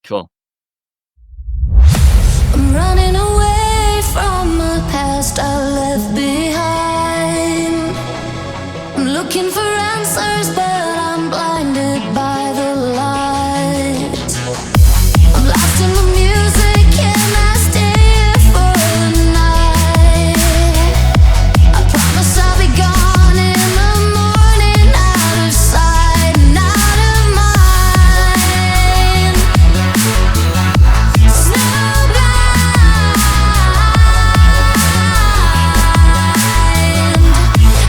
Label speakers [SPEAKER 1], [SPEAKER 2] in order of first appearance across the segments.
[SPEAKER 1] Cool.
[SPEAKER 2] I'm running away from the past I left behind. I'm looking for answers, but I'm blinded by the light. I'm lost in the music, and I stay here for the night. I promise I'll be gone in the morning, out of sight and out of mind. Snowblind,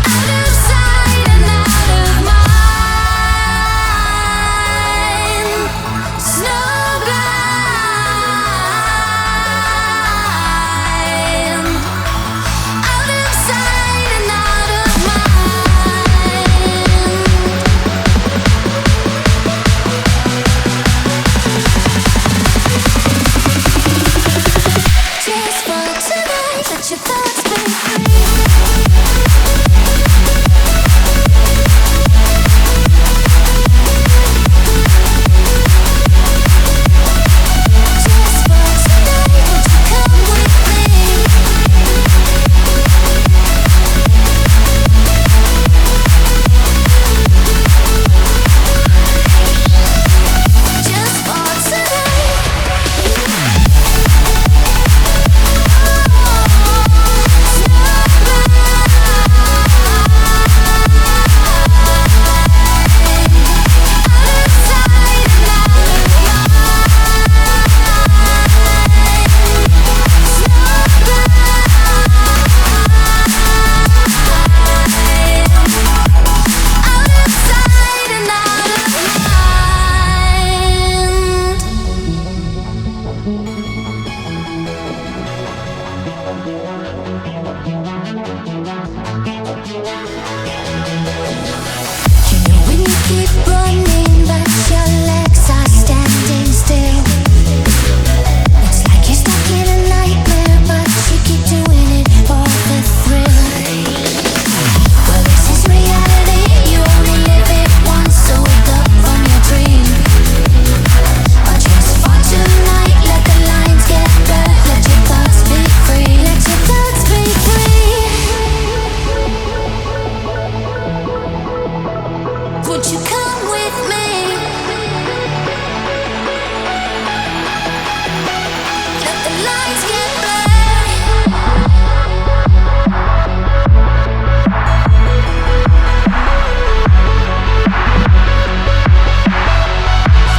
[SPEAKER 2] out of sight and out of mind. Snowblind, out of sight and out of mind. Just for tonight, let your thoughts be free. Just for tonight, won't you come with me? Just for tonight. When you keep running, but your legs are standing still. It's like you're stuck in a nightmare, but you keep doing it for the thrill. Well, this is reality, you only live it once, so wake up from your dream. But just for tonight, let the lines get blurred, let your thoughts be free, let your thoughts be free. Would you come with me? Let the lights get blurred.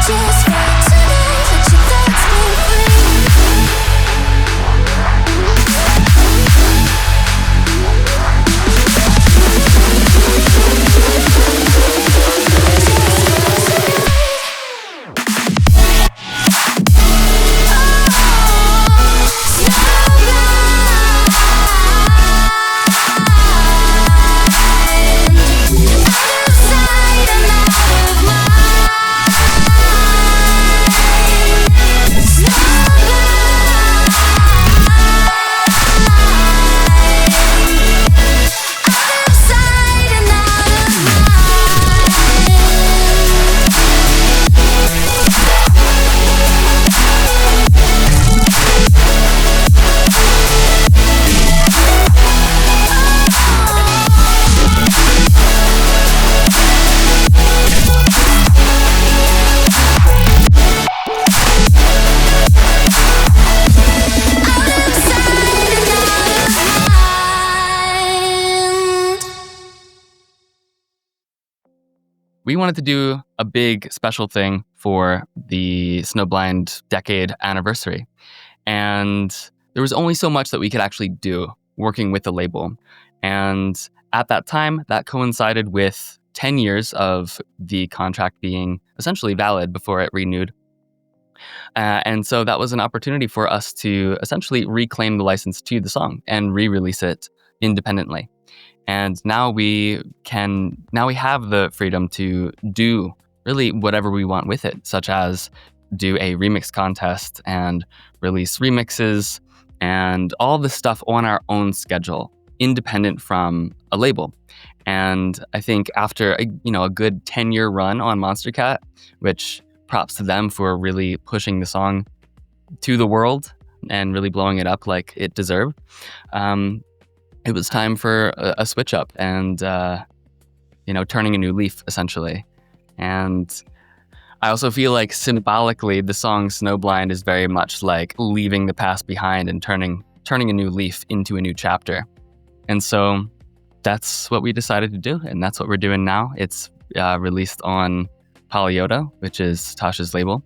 [SPEAKER 2] Just for tonight, let your thoughts be free.
[SPEAKER 1] We wanted to do a big special thing for the Snowblind decade anniversary. And there was only so much that we could actually do working with the label. And at that time, that coincided with 10 years of the contract being essentially valid before it renewed. And so that was an opportunity for us to essentially reclaim the license to the song and re-release it independently. And now we have the freedom to do really whatever we want with it, such as do a remix contest and release remixes and all this stuff on our own schedule, independent from a label. And I think after a good 10-year run on Monstercat, which props to them for really pushing the song to the world and really blowing it up like it deserved. It was time for a switch up and, turning a new leaf, essentially. And I also feel like symbolically, the song Snowblind is very much like leaving the past behind and turning a new leaf into a new chapter. And so that's what we decided to do, and that's what we're doing now. It's released on Polyoto, which is Tasha's label,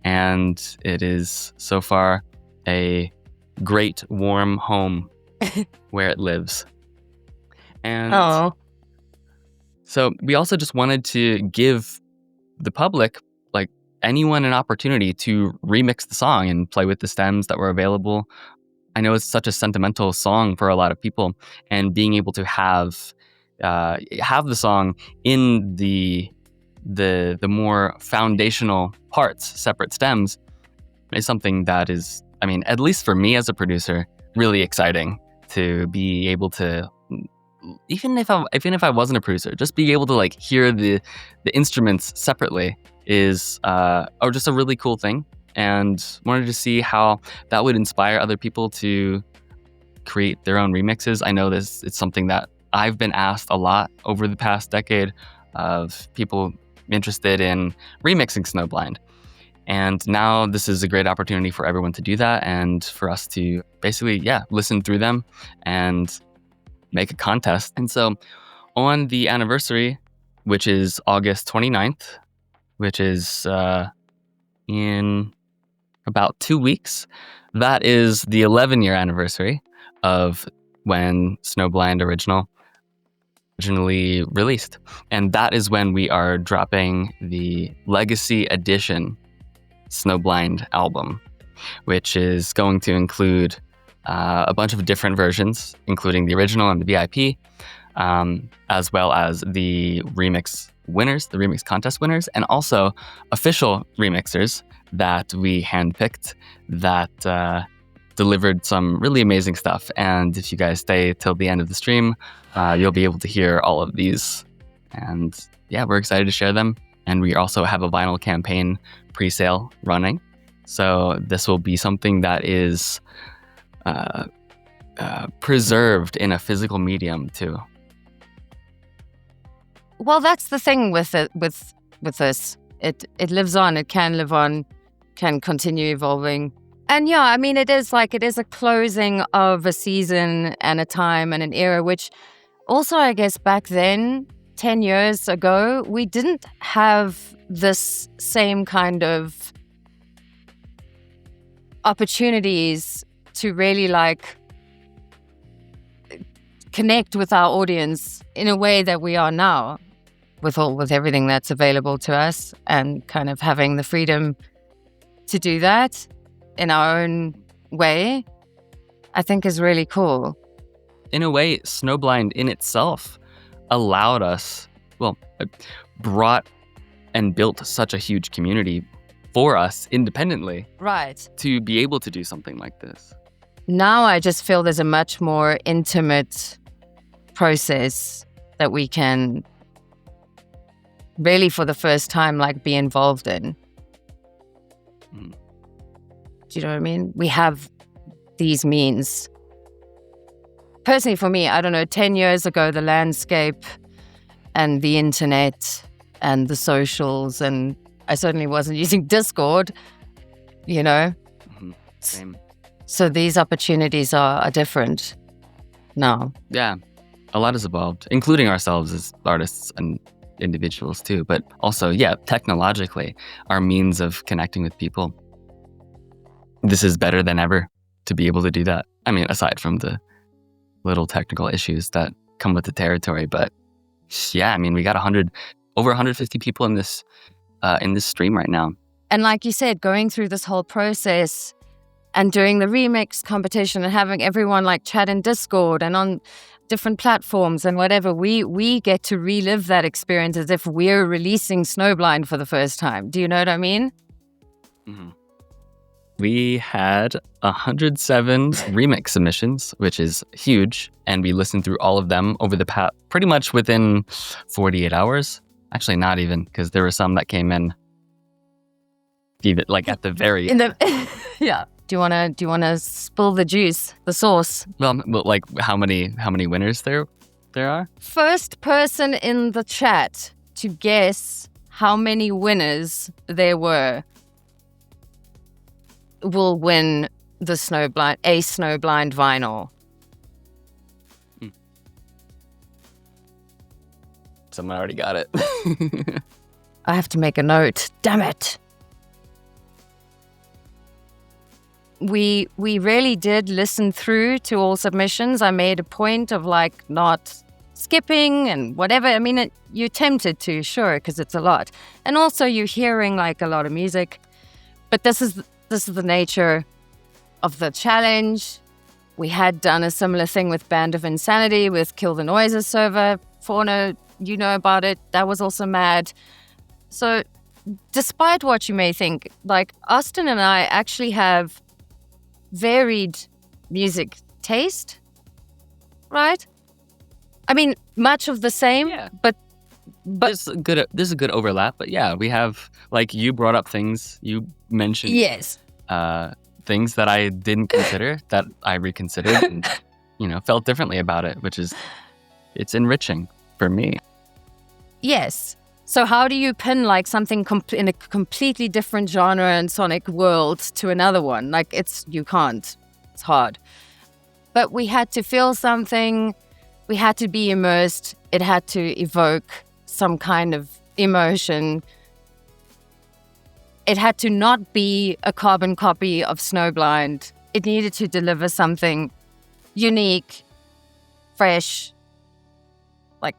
[SPEAKER 1] and it is so far a great warm home where it lives. And so we also just wanted to give the public, like anyone, an opportunity to remix the song and play with the stems that were available. I know it's such a sentimental song for a lot of people, and being able to have the song in the more foundational parts, separate stems, is something that is, I mean, at least for me as a producer, really exciting to be able to, even if I wasn't a producer, just be able to like hear the instruments separately is just a really cool thing, and wanted to see how that would inspire other people to create their own remixes. I know it's something that I've been asked a lot over the past decade of people interested in remixing Snowblind. And now this is a great opportunity for everyone to do that, and for us to basically, listen through them and make a contest. And so on the anniversary, which is August 29th, which is in about 2 weeks, that is the 11-year anniversary of when Snowblind originally released. And that is when we are dropping the Legacy Edition Snowblind album, which is going to include a bunch of different versions, including the original and the VIP, as well as the remix winners, the remix contest winners, and also official remixers that we handpicked that delivered some really amazing stuff. And if you guys stay till the end of the stream, you'll be able to hear all of these. And we're excited to share them. And we also have a vinyl campaign pre-sale running. So this will be something that is preserved in a physical medium too.
[SPEAKER 3] Well, that's the thing with it, with this. It lives on. It can live on, can continue evolving. And I mean, it is a closing of a season and a time and an era, which also, I guess, back then, 10 years ago, we didn't have this same kind of opportunities to really connect with our audience in a way that we are now, with everything that's available to us, and kind of having the freedom to do that in our own way, I think is really cool.
[SPEAKER 1] In a way, Snowblind in itself allowed us, brought and built such a huge community for us independently.
[SPEAKER 3] Right.
[SPEAKER 1] To be able to do something like this.
[SPEAKER 3] Now I just feel there's a much more intimate process that we can really, for the first time, be involved in.
[SPEAKER 1] Mm.
[SPEAKER 3] Do you know what I mean? We have these means. Personally, for me, I don't know, 10 years ago, the landscape and the internet and the socials, and I certainly wasn't using Discord,
[SPEAKER 1] Mm-hmm. Same.
[SPEAKER 3] So these opportunities are different now.
[SPEAKER 1] Yeah, a lot has evolved, including ourselves as artists and individuals too, but also, technologically, our means of connecting with people. This is better than ever to be able to do that. I mean, aside from the little technical issues that come with the territory, but I mean, we got over 150 people in this stream right now.
[SPEAKER 3] And like you said, going through this whole process and doing the remix competition and having everyone chat in Discord and on different platforms and whatever, we get to relive that experience as if we're releasing Snowblind for the first time. Do you know what I mean?
[SPEAKER 1] Mm-hmm. We had 107 remix submissions, which is huge, and we listened through all of them over the past, pretty much within 48 hours. Actually, not even, because there were some that came in Even like at the very
[SPEAKER 3] In the yeah. Do you wanna spill the juice, the sauce?
[SPEAKER 1] well, like how many winners there are?
[SPEAKER 3] First person in the chat to guess how many winners there were will win the Snowblind vinyl.
[SPEAKER 1] Someone already got it.
[SPEAKER 3] I have to make a note. Damn it. We really did listen through to all submissions. I made a point of like not skipping and whatever. I mean, you're tempted to, sure, because it's a lot. And also you're hearing like a lot of music. But this is the nature of the challenge. We had done a similar thing with Band of Insanity with Kill the Noises server. Fauna, you know about it. That was also mad. So despite what you may think, like Austin and I actually have varied music taste, right? I mean, much of the same,
[SPEAKER 1] Yeah.
[SPEAKER 3] but
[SPEAKER 1] There's a good overlap, but yeah, we have, like, you brought up things, you mentioned
[SPEAKER 3] yes.
[SPEAKER 1] things that I didn't consider that I reconsidered and, felt differently about it, which is, it's enriching for me.
[SPEAKER 3] Yes. So how do you pin like something in a completely different genre and sonic world to another one? Like you can't. It's hard. But we had to feel something. We had to be immersed. It had to evoke some kind of emotion. It had to not be a carbon copy of Snowblind. It needed to deliver something unique, fresh, like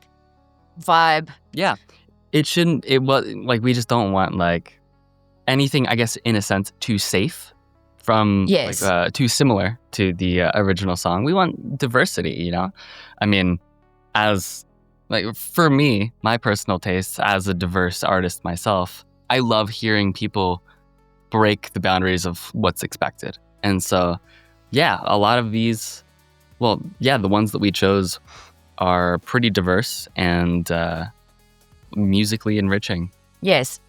[SPEAKER 3] vibe.
[SPEAKER 1] Yeah. It was like, we just don't want like anything, I guess, in a sense, too safe from,
[SPEAKER 3] Yes.
[SPEAKER 1] too similar to the original song. We want diversity, I mean, as like for me, my personal tastes as a diverse artist myself, I love hearing people break the boundaries of what's expected. And so, yeah, a lot of these, the ones that we chose are pretty diverse and musically enriching.
[SPEAKER 3] Yes.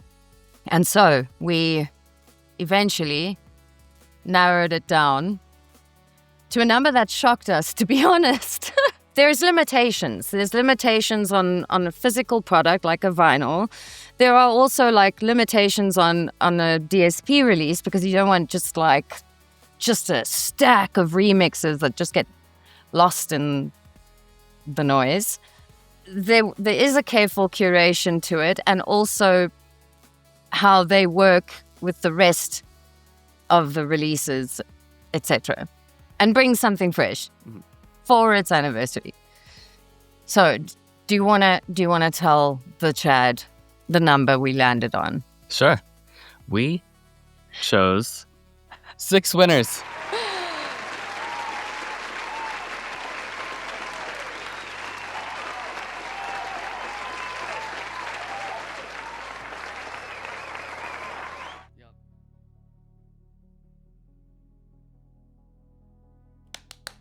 [SPEAKER 3] And so we eventually narrowed it down to a number that shocked us, to be honest. There's limitations. There's limitations on a physical product like a vinyl. There are also like limitations on a DSP release because you don't want just a stack of remixes that just get lost in the noise. There is a careful curation to it, and also how they work with the rest of the releases, etc., and bring something fresh for its anniversary. So, do you wanna tell the Chad the number we landed on?
[SPEAKER 1] Sure. We chose 6 winners.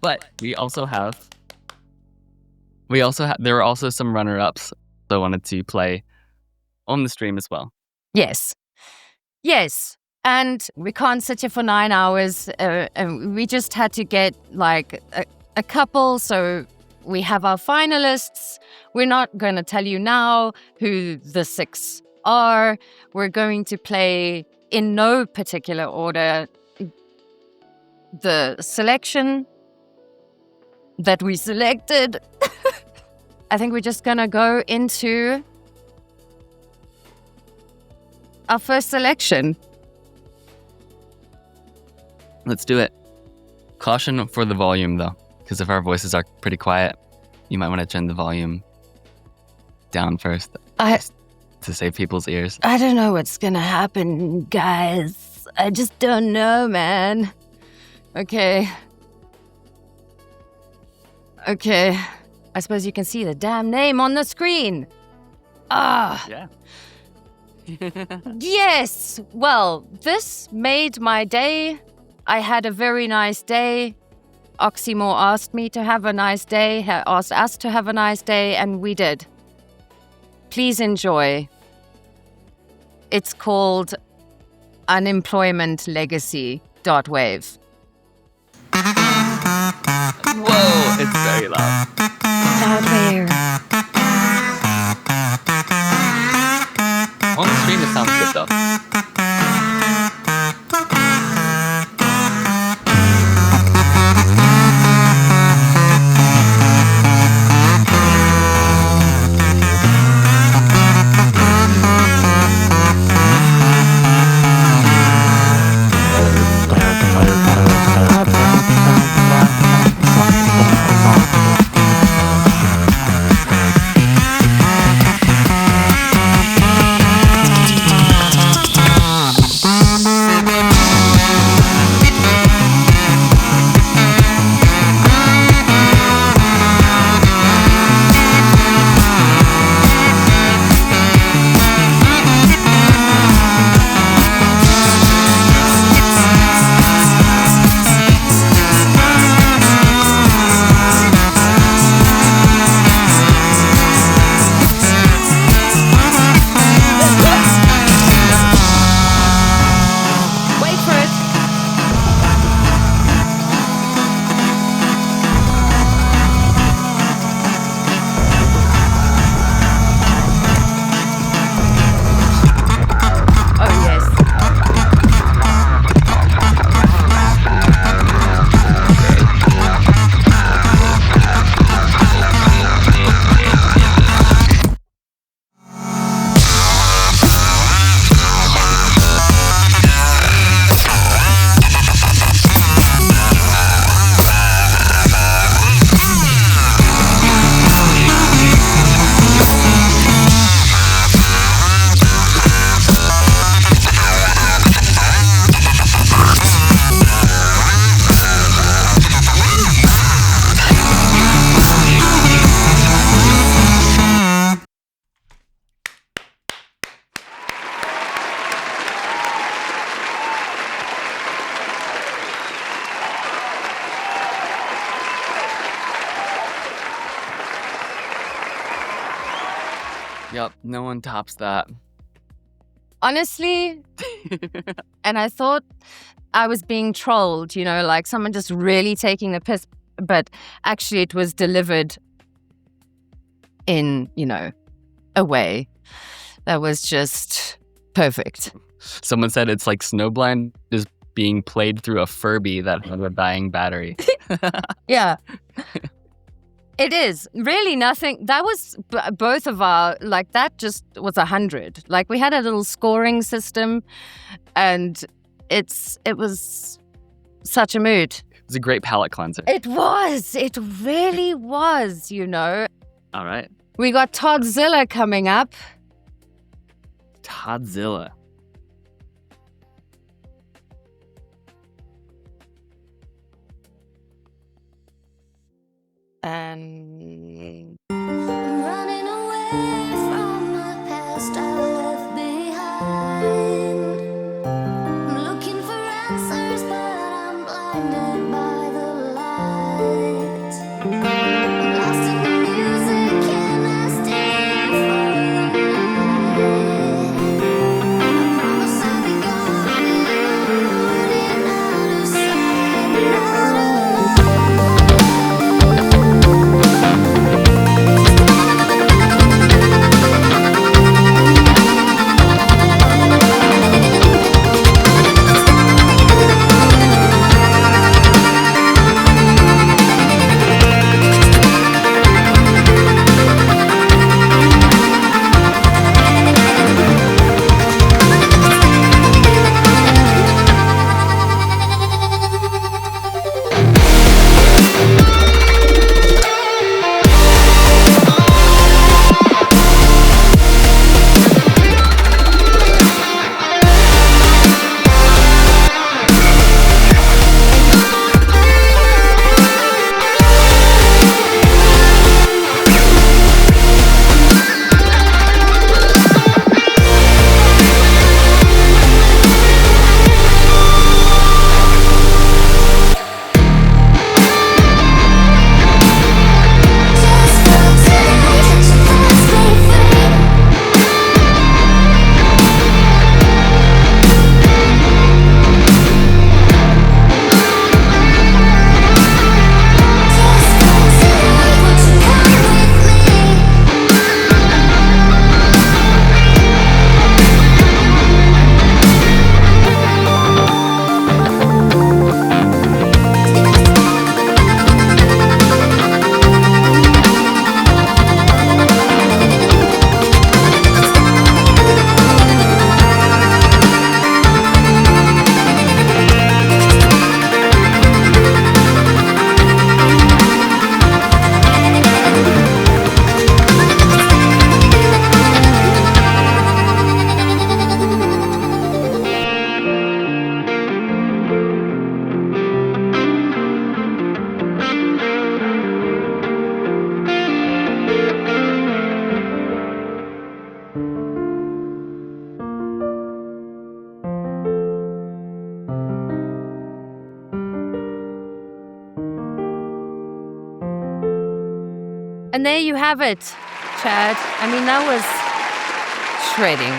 [SPEAKER 1] But there were also some runner-ups that I wanted to play on the stream as well.
[SPEAKER 3] Yes. And we can't sit here for 9 hours. And we just had to get like a couple. So we have our finalists. We're not going to tell you now who the 6 are. We're going to play in no particular order the selection that we selected. I think we're just gonna go into our first selection.
[SPEAKER 1] Let's do it. Caution for the volume though, because if our voices are pretty quiet, you might want to turn the volume down first to save people's ears.
[SPEAKER 3] I don't know what's gonna happen, guys. I just don't know, man. Okay. I suppose you can see the damn name on the screen.
[SPEAKER 1] Yeah.
[SPEAKER 3] Yes. Well, this made my day. I had a very nice day. Oxymore asked me to have a nice day, asked us to have a nice day, and we did. Please enjoy. It's called unemploymentlegacy.wav.
[SPEAKER 1] Whoa, it's very loud.
[SPEAKER 3] Loudware.
[SPEAKER 1] On the stream, it sounds good though. Yep, no one tops that.
[SPEAKER 3] Honestly, and I thought I was being trolled, you know, like someone just really taking the piss, but actually it was delivered in, you know, a way that was just perfect.
[SPEAKER 1] Someone said it's like Snowblind is being played through a Furby that had a dying battery.
[SPEAKER 3] Yeah. It is really nothing. That was both of our, like that just was 100. Like we had a little scoring system and it was such a mood.
[SPEAKER 1] It was a great palate cleanser.
[SPEAKER 3] It was. It really was, you know.
[SPEAKER 1] All right.
[SPEAKER 3] We got TODDZILLA coming up.
[SPEAKER 1] TODDZILLA.
[SPEAKER 3] And
[SPEAKER 2] I'm running away from the past I left behind. I'm looking for answers, but I'm blinded by the light. I'm lost in the music and I stay for the night. I promise I'll be gone and I'm running out of sight. Out of
[SPEAKER 3] And there you have it, Chad. I mean, that was shredding.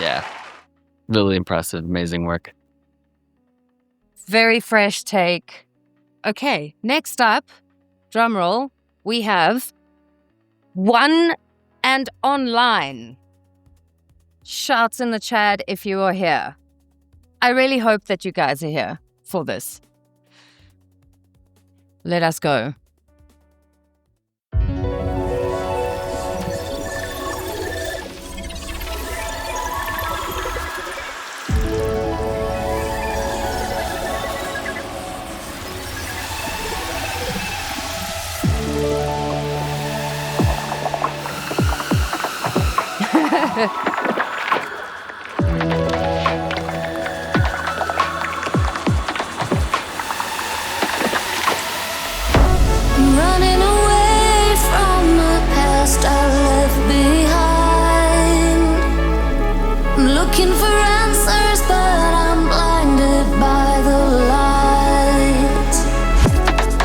[SPEAKER 1] Yeah. Really impressive. Amazing work.
[SPEAKER 3] Very fresh take. Okay, next up, drum roll, we have One and Online. Shouts in the chat if you are here. I really hope that you guys are here for this. Let us go.
[SPEAKER 2] Running away from the past I left behind. I'm looking for answers, but I'm blinded by the light.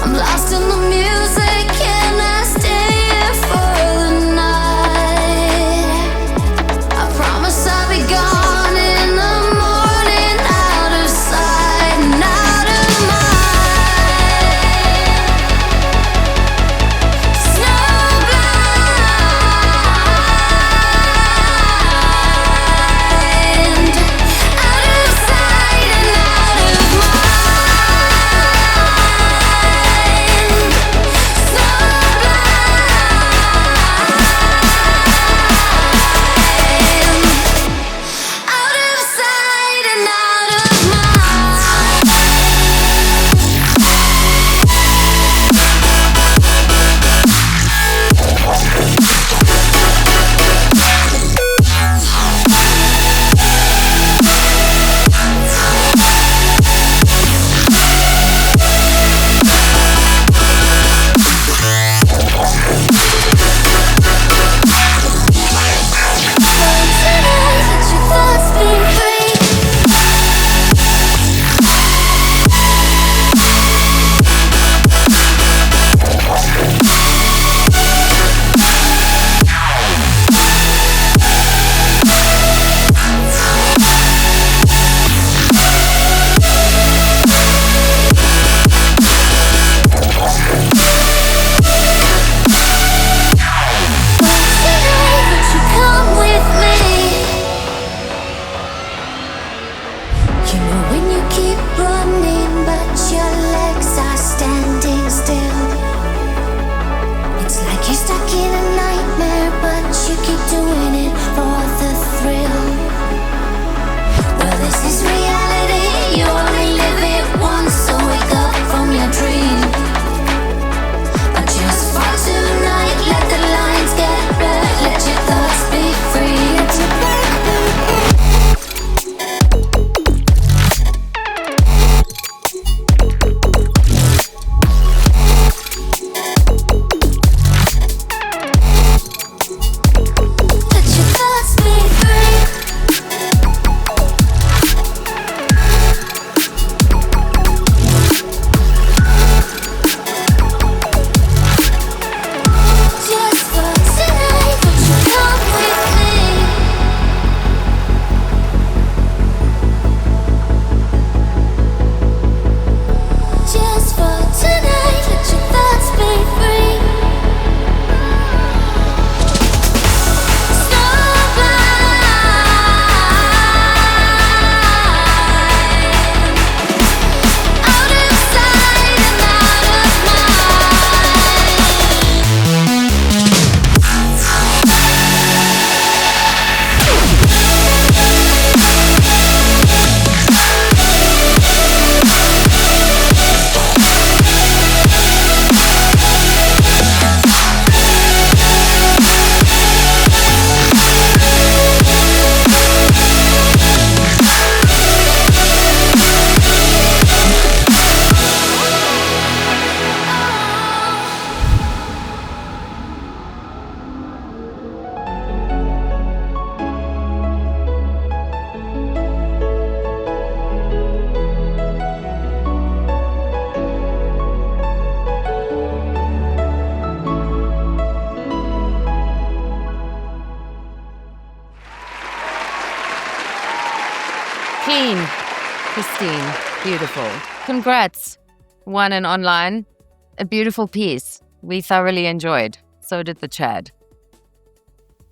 [SPEAKER 2] I'm lost in the music, and I stay here for the night. I promise I'll be gone in the morning, out of sight and out of mind.
[SPEAKER 3] Pristine. Beautiful. Congrats. Won an online. A beautiful piece. We thoroughly enjoyed. So did the Chad.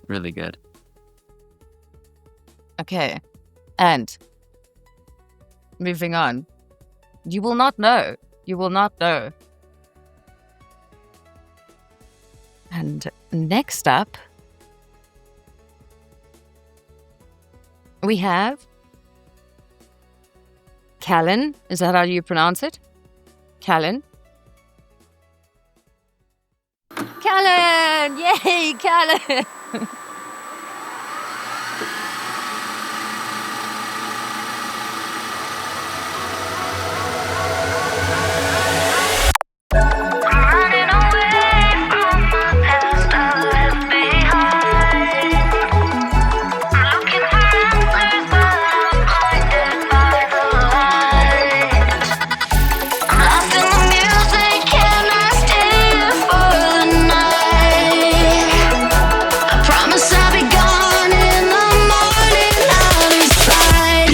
[SPEAKER 1] Really good.
[SPEAKER 3] Okay. And moving on. You will not know. You will not know. And next up, we have Kallyn. Is that how you pronounce it? Kallyn? Kallyn! Yay, Kallyn!
[SPEAKER 2] Running away from my past I left behind. Looking for answers, but I'm blinded by the light. I'm lost in the music, can I stay here for the night? I promise I'll be gone in the morning. I'll be fine.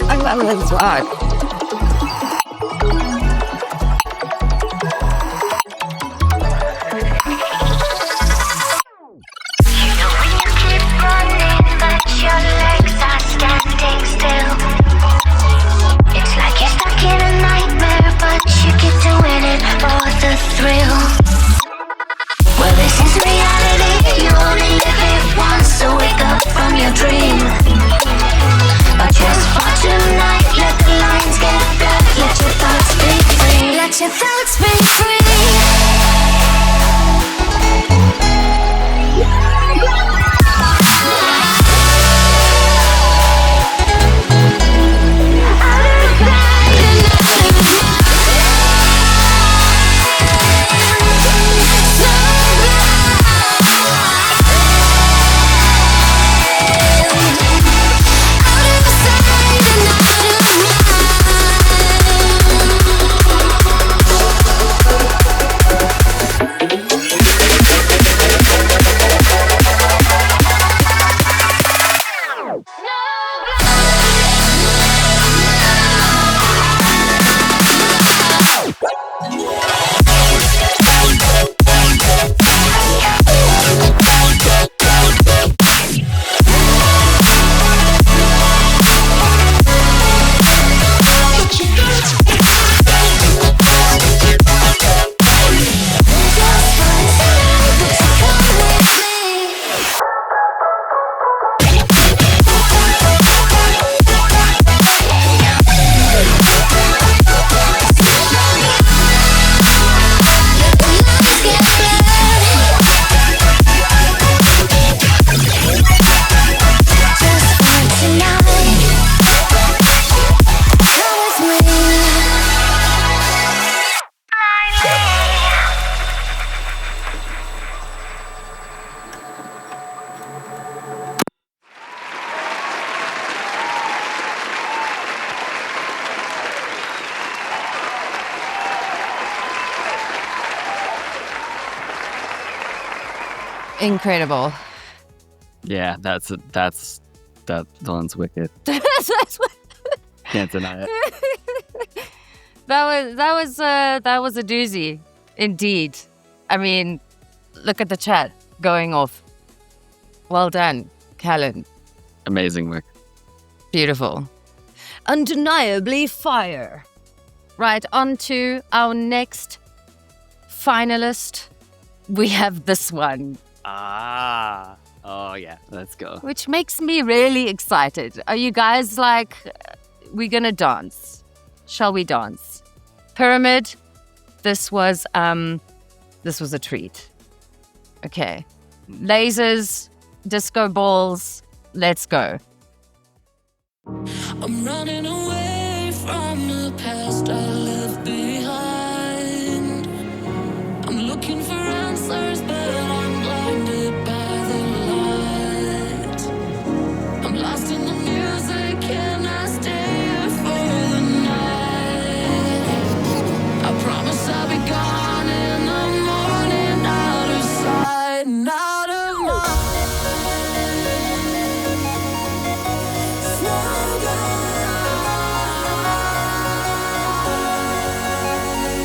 [SPEAKER 3] I love this art.
[SPEAKER 2] Your legs are standing still. It's like you're stuck in a nightmare, but you keep doing it for the thrill. Well, this is reality. You only live it once, so wake up from your dream. But just for tonight, let the lines get blurred. Let your thoughts be free. Let your thoughts be free.
[SPEAKER 3] Incredible.
[SPEAKER 1] Yeah, that one's wicked.
[SPEAKER 3] That's what-
[SPEAKER 1] Can't deny it.
[SPEAKER 3] that was a doozy, indeed. I mean, look at the chat going off. Well done, Kallyn.
[SPEAKER 1] Amazing work.
[SPEAKER 3] Beautiful. Undeniably fire. Right, on to our next finalist. We have this one,
[SPEAKER 1] Ah. Oh yeah, let's go.
[SPEAKER 3] which makes me really excited. Are you guys like, we're gonna dance? Shall we dance? PIRAMID, this was a treat. Okay. Lasers, disco balls, let's go.
[SPEAKER 2] I'm running away from the past I left behind. I'm looking for answers, but I'm blinded by the light. I'm lost in the music, can I stay here for the night? I promise I'll be gone in the morning, out of sight and out of mind. Snowblind.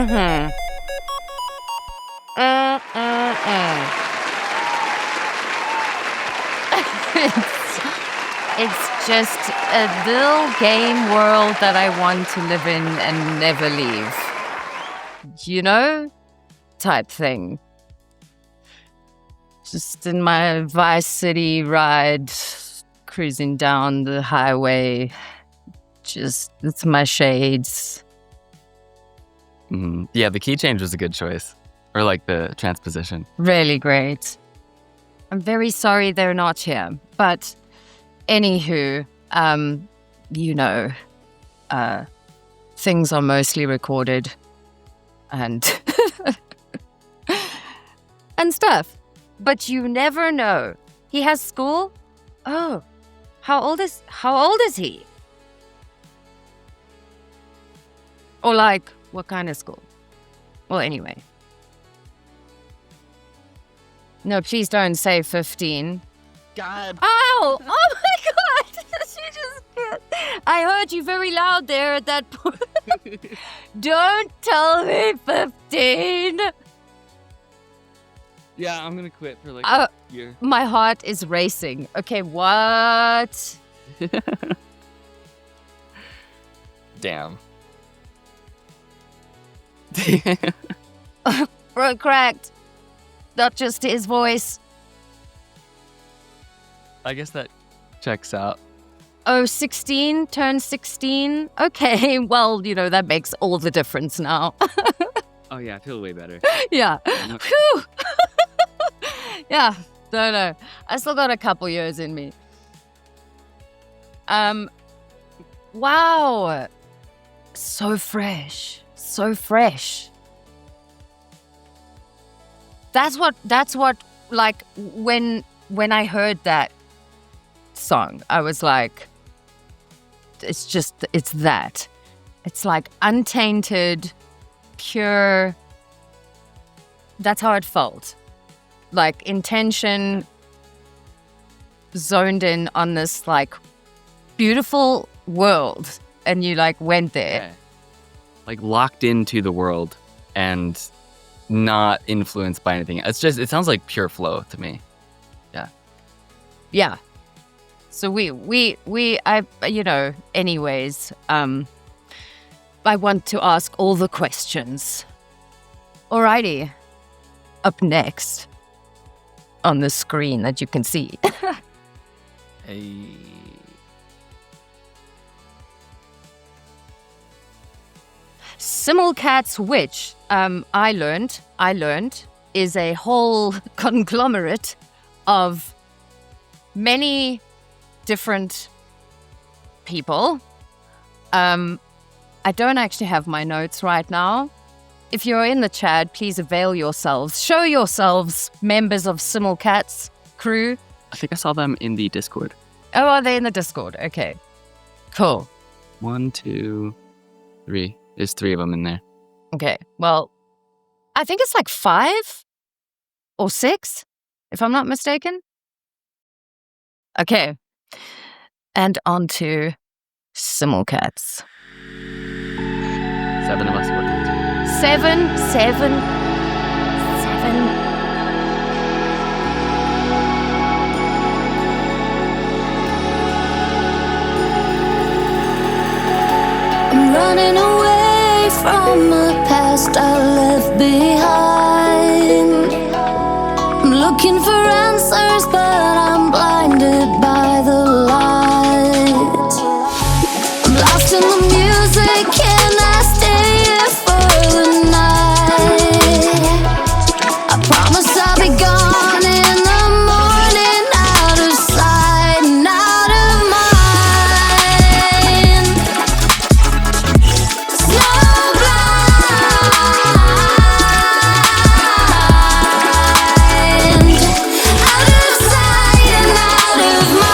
[SPEAKER 3] Mm-hmm. It's just a little game world that I want to live in and never leave. You know? Type thing. Just in my Vice City ride, cruising down the highway. Just, it's my shades.
[SPEAKER 1] Yeah, the key change was a good choice. Or like the transposition.
[SPEAKER 3] Really great. I'm very sorry they're not here. But anywho, you know, things are mostly recorded and and stuff. But you never know. He has school? Oh. How old is he? Or like, what kind of school? Well, anyway. No, please don't say 15.
[SPEAKER 1] God.
[SPEAKER 3] Oh my God. She just, I heard you very loud there at that point. Don't tell me 15.
[SPEAKER 1] Yeah, I'm gonna quit for like a year.
[SPEAKER 3] My heart is racing. Okay, what?
[SPEAKER 1] Damn.
[SPEAKER 3] Throat cracked. Not just his voice.
[SPEAKER 1] I guess that checks out.
[SPEAKER 3] Oh, 16? Turn 16? Okay, well, you know, that makes all the difference now.
[SPEAKER 1] Oh yeah, I feel way better.
[SPEAKER 3] Yeah. Whew. Yeah, don't know. I still got a couple years in me. Wow. So fresh. So fresh. That's what like when I heard that song, I was like, it's that. It's like untainted, pure. That's how it felt. Like intention, zoned in on this like beautiful world, and you like went there.
[SPEAKER 1] Yeah. Like locked into the world and not influenced by anything. It sounds like pure flow to me. Yeah.
[SPEAKER 3] Yeah. So anyways, I want to ask all the questions. Alrighty. Up next on the screen that you can see.
[SPEAKER 1] Hey.
[SPEAKER 3] Simulcats, which I learned is a whole conglomerate of many different people. I don't actually have my notes right now. If you're in the chat, please avail yourselves. Show yourselves, members of Simulcats crew.
[SPEAKER 1] I think I saw them in the Discord.
[SPEAKER 3] Oh, are they in the Discord? Okay. Cool.
[SPEAKER 1] 1, 2, 3. There's 3 of them in there.
[SPEAKER 3] Okay. Well, I think it's like 5 or 6, if I'm not mistaken. Okay. And on to Simulcats.
[SPEAKER 1] 7 of us working.
[SPEAKER 3] 7.
[SPEAKER 2] I'm running away from the past I left behind. I'm looking for answers, but I'm blinded by the light. I'm lost in the music, can I stay here for the night? I promise I'll be gone in the morning, out of sight and out of mind. Snowblind, out of sight and out of mind.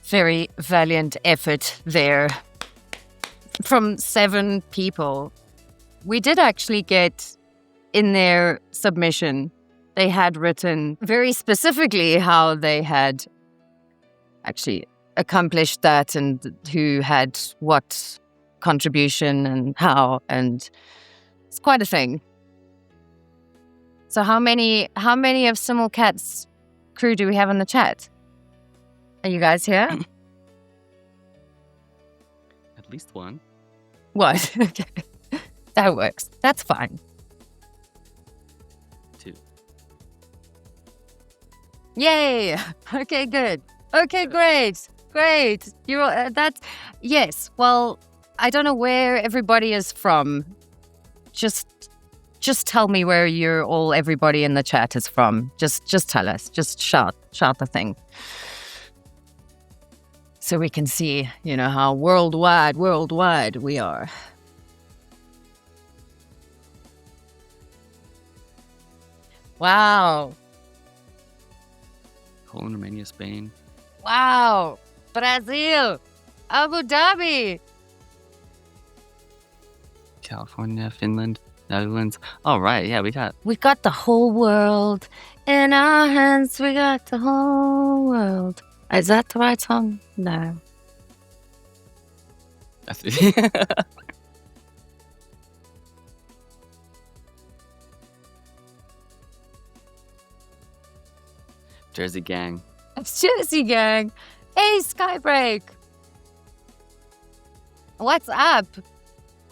[SPEAKER 3] very valiant effort there from 7 people. We did actually get in their submission, they had written very specifically how they had actually accomplished that and who had what contribution and how, and it's quite a thing. So how many of Simulcats crew do we have in the chat? Are you guys here?
[SPEAKER 1] At least one.
[SPEAKER 3] What? Okay. That works. That's fine.
[SPEAKER 1] 2.
[SPEAKER 3] Yay! Okay, good. Okay, great. Great. You're that's yes. Well, I don't know where everybody is from. Just tell me where everybody in the chat is from. Just tell us. Just shout the thing. So we can see, how worldwide we are. Wow.
[SPEAKER 1] Poland, Romania, Spain.
[SPEAKER 3] Wow. Brazil. Abu Dhabi.
[SPEAKER 1] California, Finland, Netherlands. All right, yeah, we
[SPEAKER 3] got the whole world in our hands. We got the whole world. Is that the right song? No.
[SPEAKER 1] Jersey Gang.
[SPEAKER 3] It's Jersey Gang. Hey, Skybreak. What's up?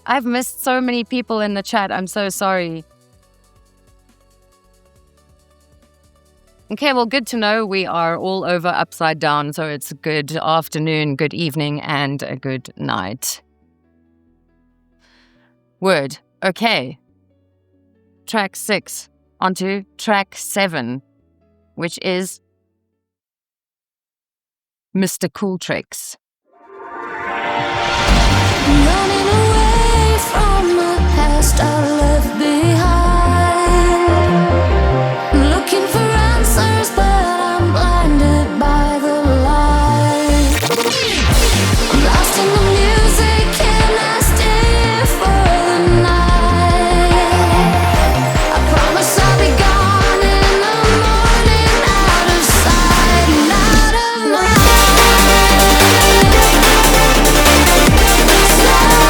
[SPEAKER 3] I've missed so many people in the chat. I'm so sorry. Okay, well, good to know we are all over upside down. So it's a good afternoon, good evening, and a good night. Word. Okay. Track 6. Onto track 7, which is MrKoolTrix.
[SPEAKER 2] Running away from the past I left behind. Looking for answers, but I'm blinded by the light. I'm lost in the music, can I stay here for the night? I promise I'll be gone in the morning, out of sight and out of mind. Slow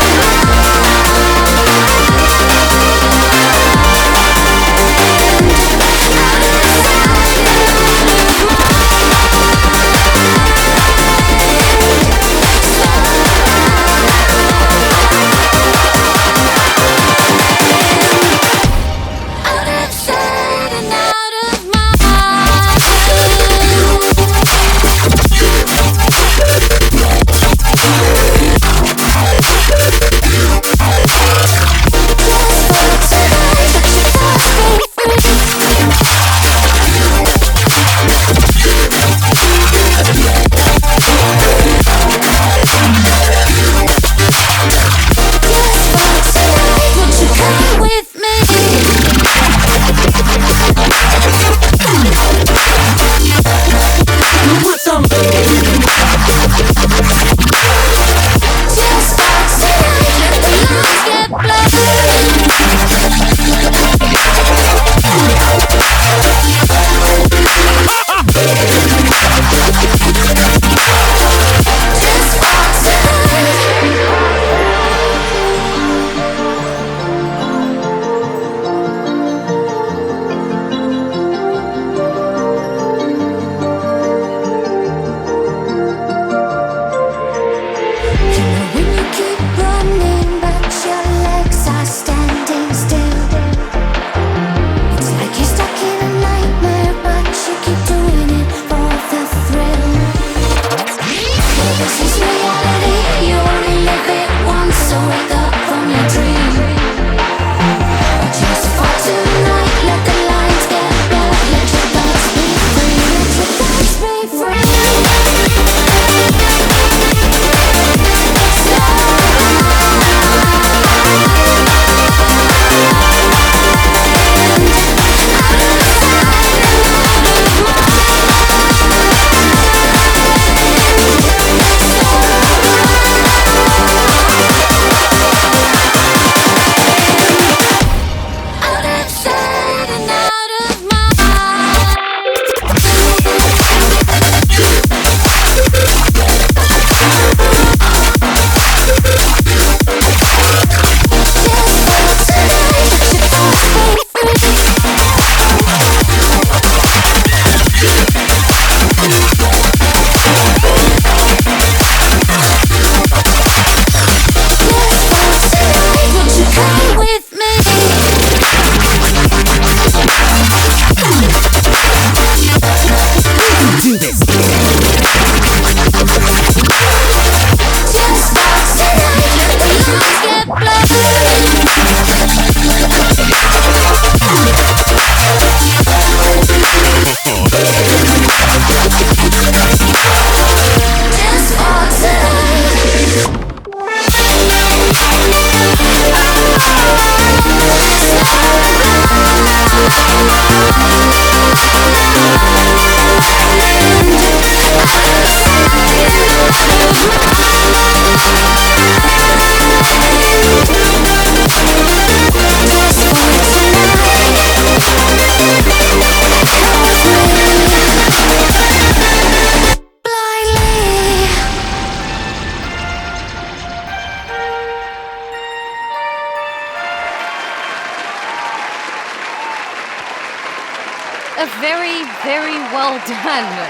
[SPEAKER 3] a very, very well done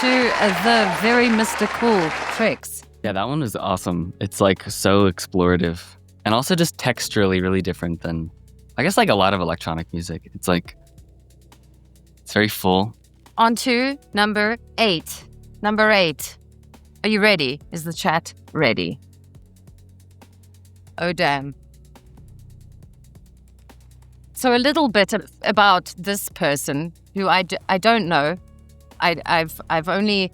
[SPEAKER 3] to the very MrKoolTrix.
[SPEAKER 1] Yeah, that one was awesome. It's like so explorative and also just texturally really different than, I guess, like a lot of electronic music. It's like, it's very full.
[SPEAKER 3] On to number 8. Number 8. Are you ready? Is the chat ready? Oh, damn. So a little bit about this person who I don't know. I've only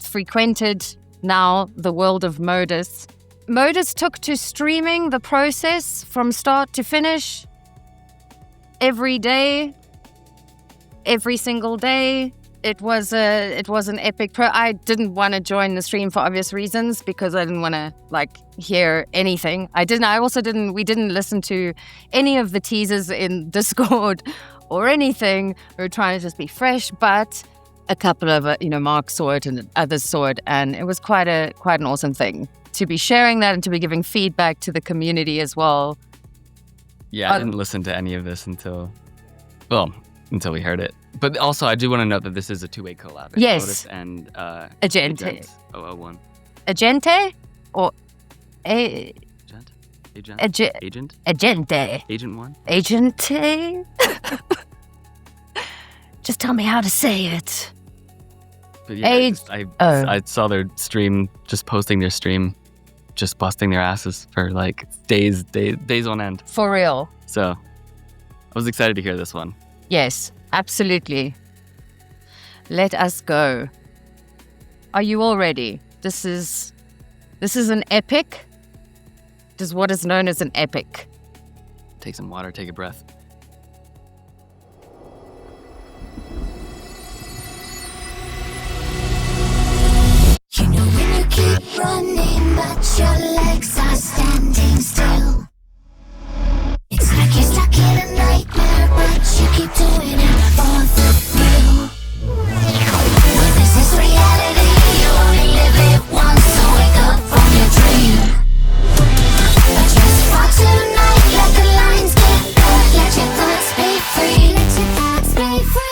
[SPEAKER 3] frequented now the world of Modus. Modus took to streaming the process from start to finish every day, every single day. It was an epic I didn't want to join the stream for obvious reasons because I didn't want to hear anything. We didn't listen to any of the teasers in Discord or anything. We were trying to just be fresh, but a couple of Mark saw it and others saw it, and it was quite an awesome thing to be sharing that and to be giving feedback to the community as well.
[SPEAKER 1] Yeah, I didn't listen to any of this until we heard it. But also, I do want to note that this is a two-way collab.
[SPEAKER 3] Yes.
[SPEAKER 1] Modus and
[SPEAKER 3] Agente.001.
[SPEAKER 1] Agente?
[SPEAKER 3] Agente? Or...
[SPEAKER 1] Agent?
[SPEAKER 3] Agente.
[SPEAKER 1] Agent 1?
[SPEAKER 3] Agente? Just tell me how to say it.
[SPEAKER 1] But yeah, I saw their stream, just posting their stream, just busting their asses for days on end.
[SPEAKER 3] For real.
[SPEAKER 1] So, I was excited to hear this one.
[SPEAKER 3] Yes, absolutely. Let us go. Are you all ready? This is an epic. This is what is known as an epic.
[SPEAKER 1] Take some water, take a breath.
[SPEAKER 2] You know when you keep running, but your legs are standing still. It's like you're stuck in a nightmare, but you keep doing it for the thrill. Well, this is reality, you only live it once, so wake up from your dream. Just fall tonight, let the lines get blurred, let your thoughts be free, let your thoughts be free.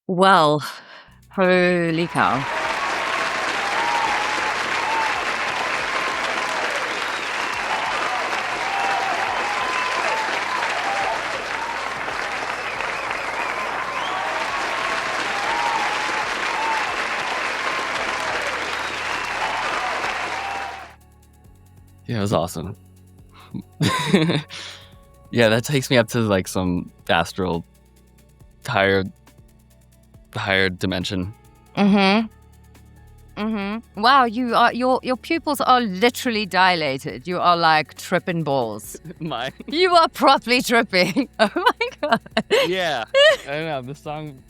[SPEAKER 3] Well, holy cow.
[SPEAKER 1] Yeah, it was awesome. Yeah, that takes me up to like some astral higher dimension.
[SPEAKER 3] Wow, you are your pupils are literally dilated. You are like tripping balls.
[SPEAKER 1] My
[SPEAKER 3] You are properly tripping. Oh my god.
[SPEAKER 1] Yeah. I know the song.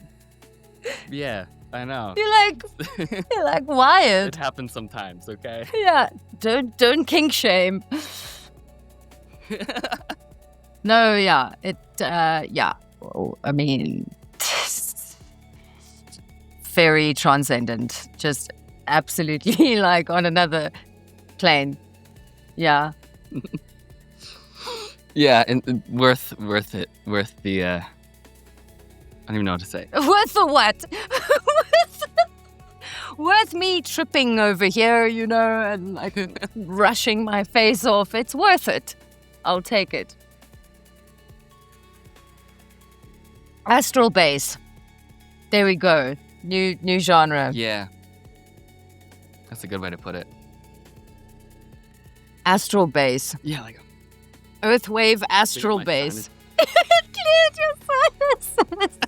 [SPEAKER 1] Yeah, I know.
[SPEAKER 3] You're like wired.
[SPEAKER 1] It happens sometimes, okay?
[SPEAKER 3] Yeah. Don't kink shame. No, yeah. Yeah. Well, I mean, very transcendent. Just absolutely like on another plane. Yeah.
[SPEAKER 1] Yeah, and worth it. Worth the I don't even know what to say.
[SPEAKER 3] Worth the what? Worth me tripping over here, you know, and like rushing my face off. It's worth it. I'll take it. Astral bass. There we go. New genre.
[SPEAKER 1] Yeah. That's a good way to put it.
[SPEAKER 3] Astral bass.
[SPEAKER 1] Yeah, like
[SPEAKER 3] Earthwave astral
[SPEAKER 1] my
[SPEAKER 3] bass. Cleared your sinuses.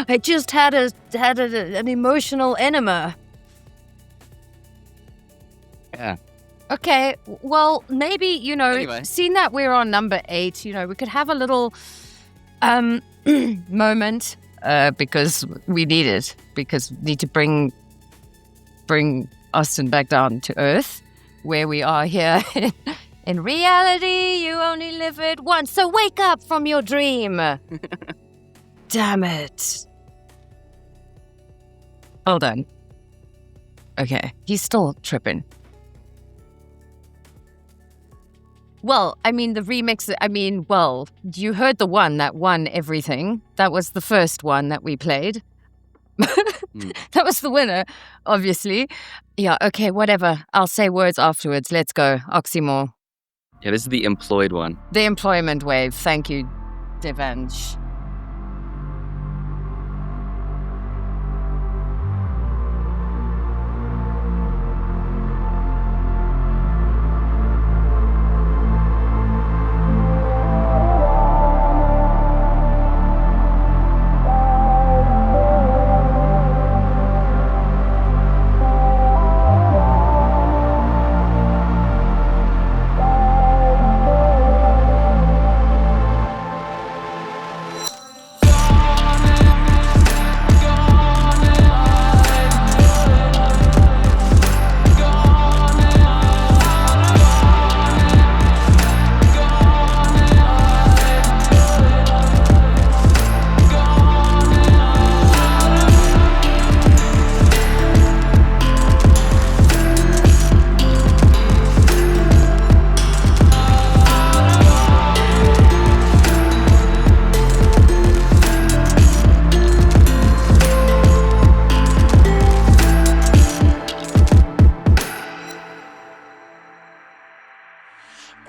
[SPEAKER 3] I just had an emotional enema.
[SPEAKER 1] Yeah.
[SPEAKER 3] Okay, well, maybe, you know,
[SPEAKER 1] Anyway.
[SPEAKER 3] seeing that we're on number 8, you know, we could have a little moment because we need it, because we need to bring Austin back down to Earth, where we are here. In reality, you only live it once, so wake up from your dream. Damn it. Hold on. Okay, he's still tripping. Well, I mean, the remix, well, you heard the one that won everything. That was the first one that we played. That was the winner, obviously. Yeah, okay, whatever. I'll say words afterwards. Let's go. Oxymore.
[SPEAKER 1] Yeah, this is the employed one.
[SPEAKER 3] The employment wave. Thank you, Devansh.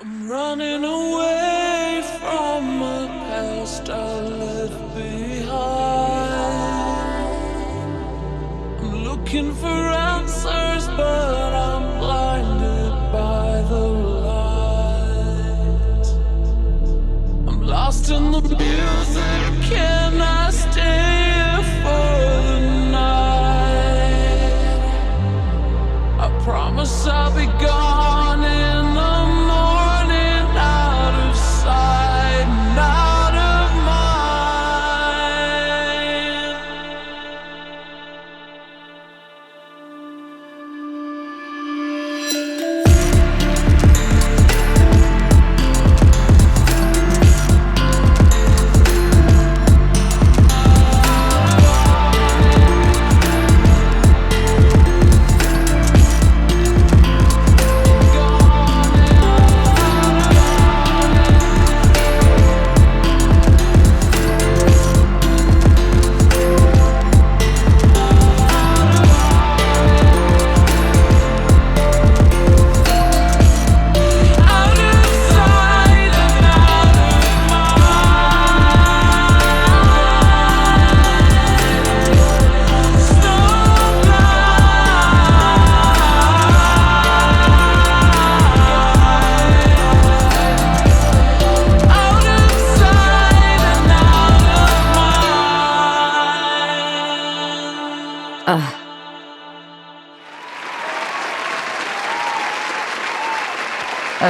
[SPEAKER 4] I'm running away from a past I left behind. I'm looking for answers, but I'm blinded by the light. I'm lost in the music, can I stay here for the night? I promise I'll be gone in the morning, out of sight, and out of mind.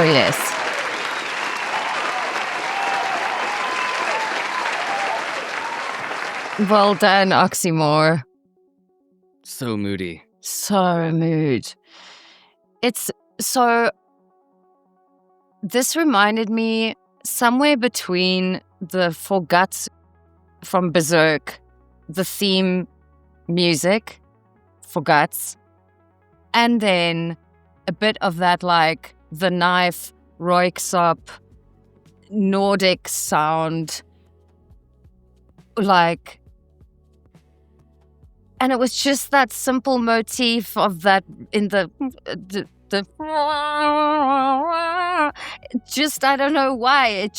[SPEAKER 3] Oh, yes. Well done, Oxymore.
[SPEAKER 1] So moody.
[SPEAKER 3] So mood. It's so... This reminded me somewhere between the For Guts from Berserk, the theme music for Guts, and then a bit of that, like, the knife, Roixop, Nordic sound, like... And it was just that simple motif of that in the just, I don't know why.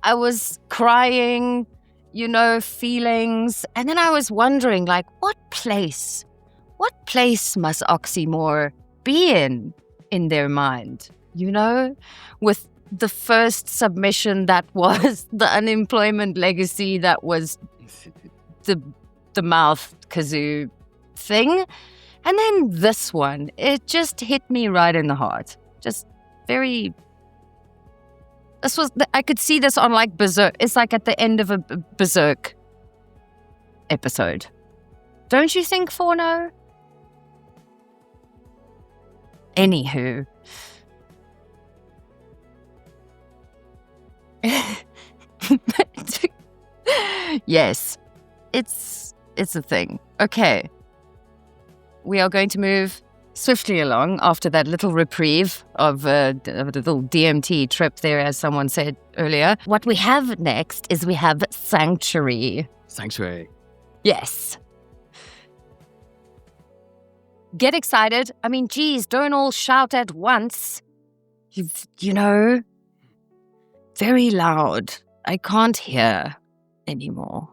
[SPEAKER 3] I was crying, feelings. And then I was wondering, like, what place must Oxymore be in their mind, with the first submission that was the Unemployment Legacy, that was the mouth kazoo thing. And then this one, it just hit me right in the heart. Just very... I could see this on, like, Berserk. It's like at the end of a Berserk episode. Don't you think, Forno? Anywho. Yes. It's a thing. Okay. We are going to move swiftly along after that little reprieve of a little DMT trip there, as someone said earlier. What we have next is we have Sanctuary.
[SPEAKER 1] Sanctuary.
[SPEAKER 3] Yes. Get excited. I mean, geez, don't all shout at once. Very loud. I can't hear anymore.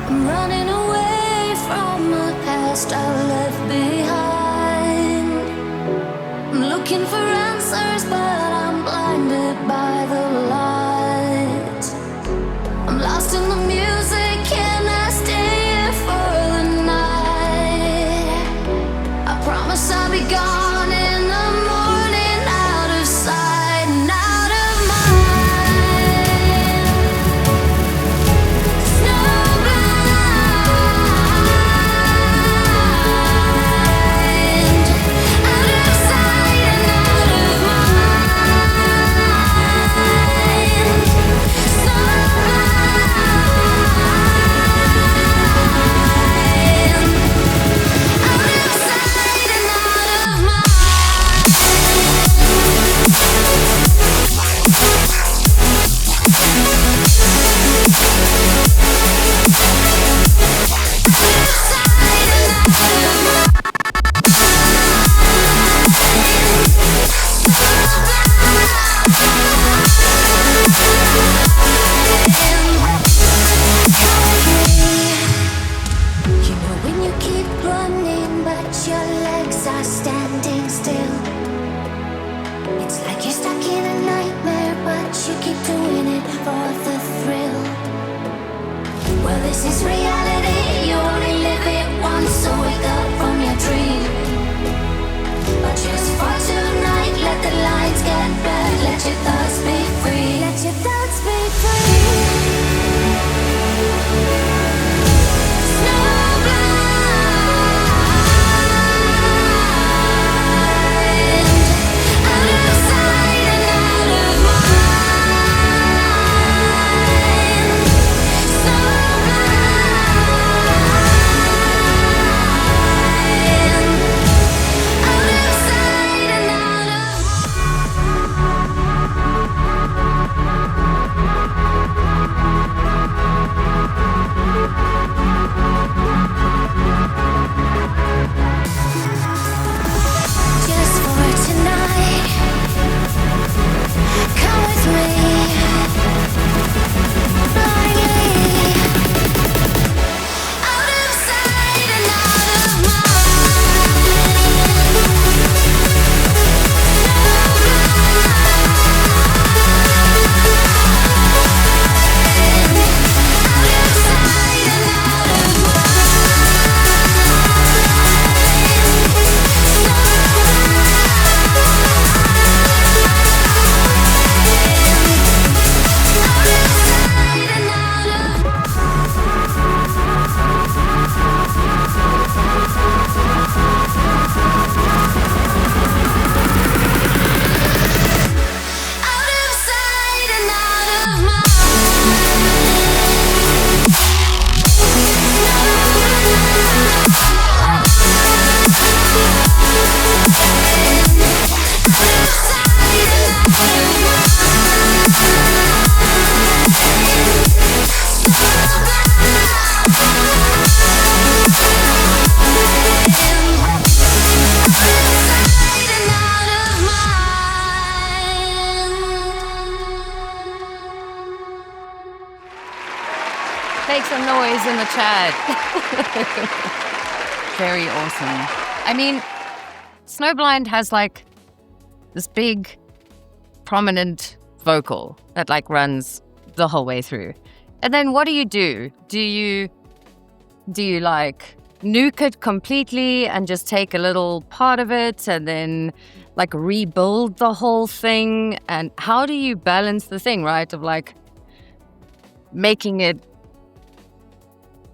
[SPEAKER 2] I'm running away from the past I left behind. I'm looking for answers, but I'm blinded by the light. I'm lost in the music, can I stay here for the night? I promise I'll be gone in the morning, out of sight and out of mind. Snowblind, out of sight and out of mind. When you keep running, but your legs are standing still. It's like you're stuck in a nightmare, but you keep doing it for the thrill. Well, this is reality, you only live it once, so wake up from your dream. But just for tonight, let the lights get bright, let your thoughts be free. Let your thoughts be free. Snowblind, out of sight and out of mind.
[SPEAKER 3] make some noise in the chat. Very awesome. I mean, Snowblind has like this big, prominent vocal that like runs the whole way through. And then what do? Do you like nuke it completely and just take a little part of it and then like rebuild the whole thing? And how do you balance the thing, right? Of like making it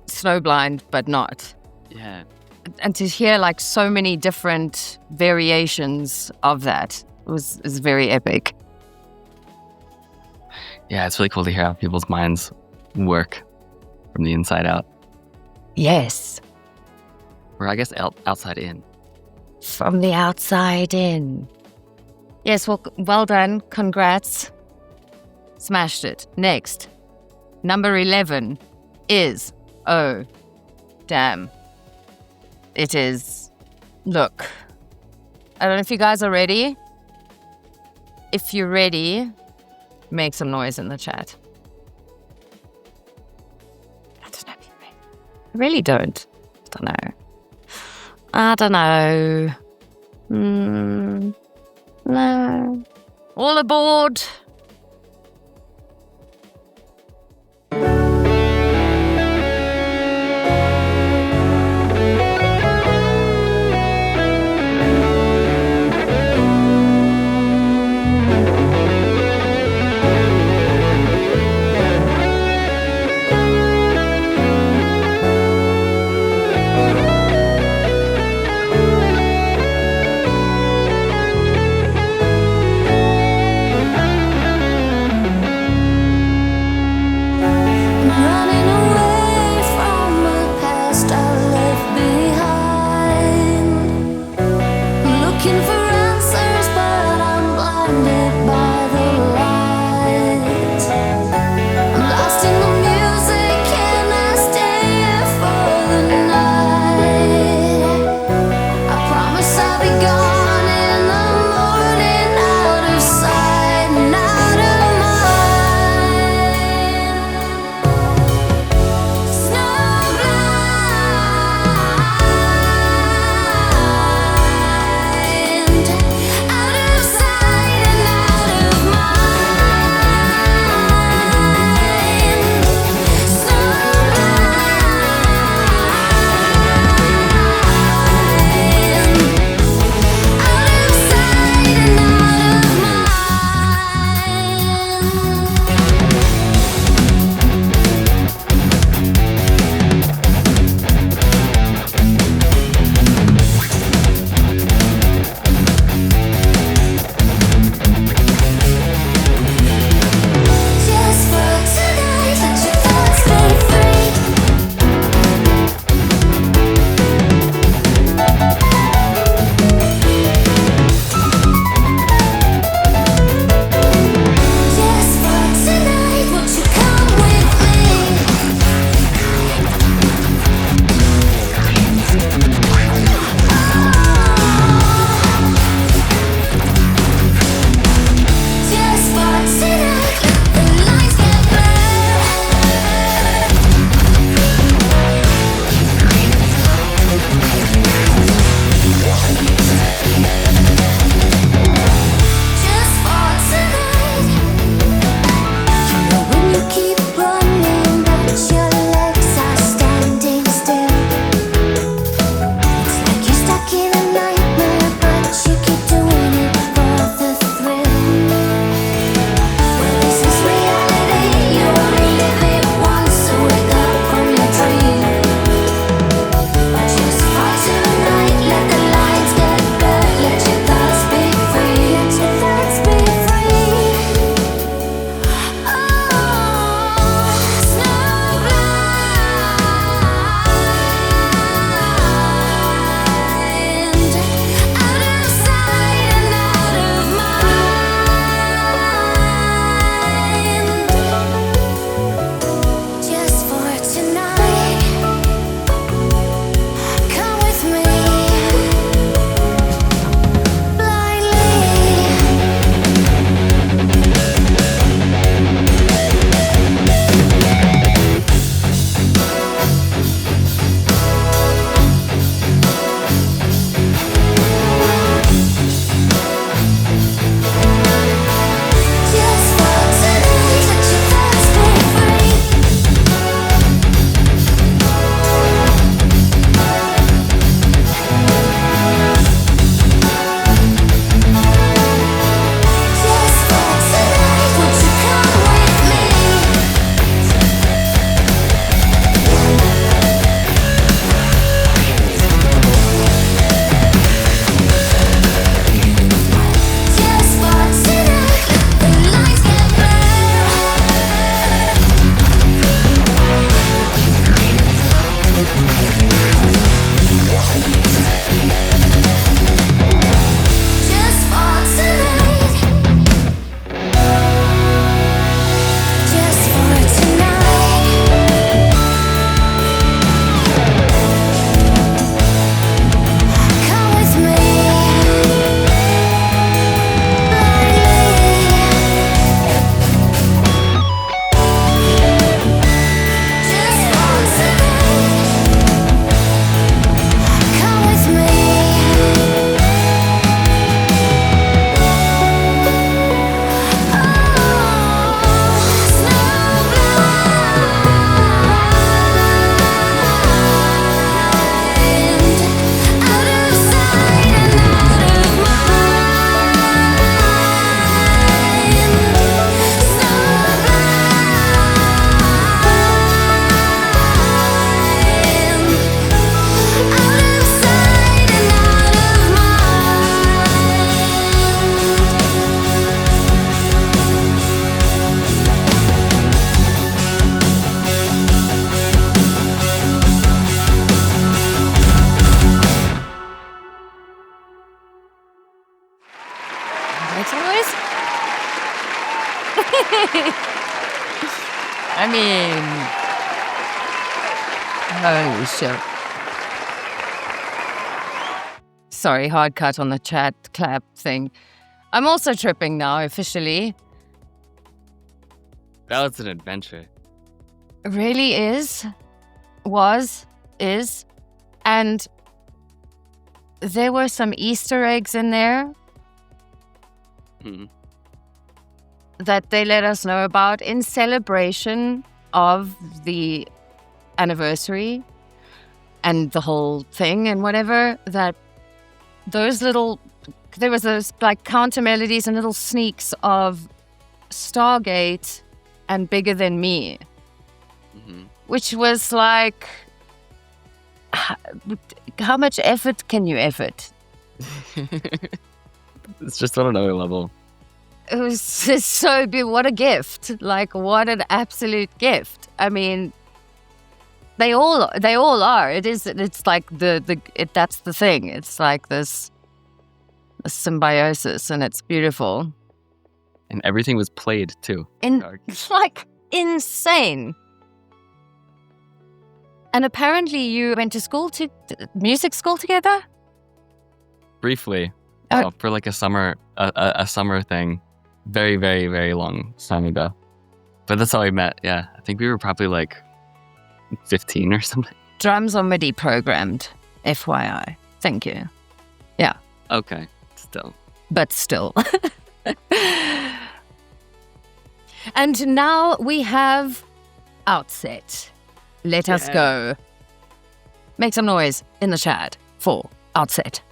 [SPEAKER 3] Snowblind, but not.
[SPEAKER 1] Yeah.
[SPEAKER 3] And to hear like so many different variations of that is very epic.
[SPEAKER 1] Yeah, it's really cool to hear how people's minds work from the inside out.
[SPEAKER 3] Yes.
[SPEAKER 1] Or I guess outside in.
[SPEAKER 3] From the outside in. Yes, well done. Congrats. Smashed it. Next. Number 11 is, oh, damn. It is, look. I don't know if you guys are ready. If you're ready, make some noise in the chat. I don't know if you're ready. I really don't. I don't know. No. All aboard. noise? I mean, holy shit. Sorry, hard cut on the chat clap thing. I'm also tripping now, officially.
[SPEAKER 1] That was an adventure.
[SPEAKER 3] It really is. Is. And there were some Easter eggs in there that they let us know about in celebration of the anniversary and the whole thing and whatever, that there was those like counter melodies and little sneaks of Stargate and Bigger Than Me, which was like, how much effort can you effort?
[SPEAKER 1] It's just on another level.
[SPEAKER 3] It was just so big. What a gift. Like, what an absolute gift. I mean, they all are. It's like that's the thing. It's like this symbiosis, and it's beautiful.
[SPEAKER 1] And everything was played too.
[SPEAKER 3] It's like insane. And apparently you went to music school together?
[SPEAKER 1] Briefly. For like a summer thing. Very, very, very long time ago. But that's how we met, yeah. I think we were probably like 15 or something.
[SPEAKER 3] Drums are MIDI programmed, FYI. Thank you. Yeah.
[SPEAKER 1] Okay, still.
[SPEAKER 3] But still. And now we have Outset. Let us go. Make some noise in the chat for Outset.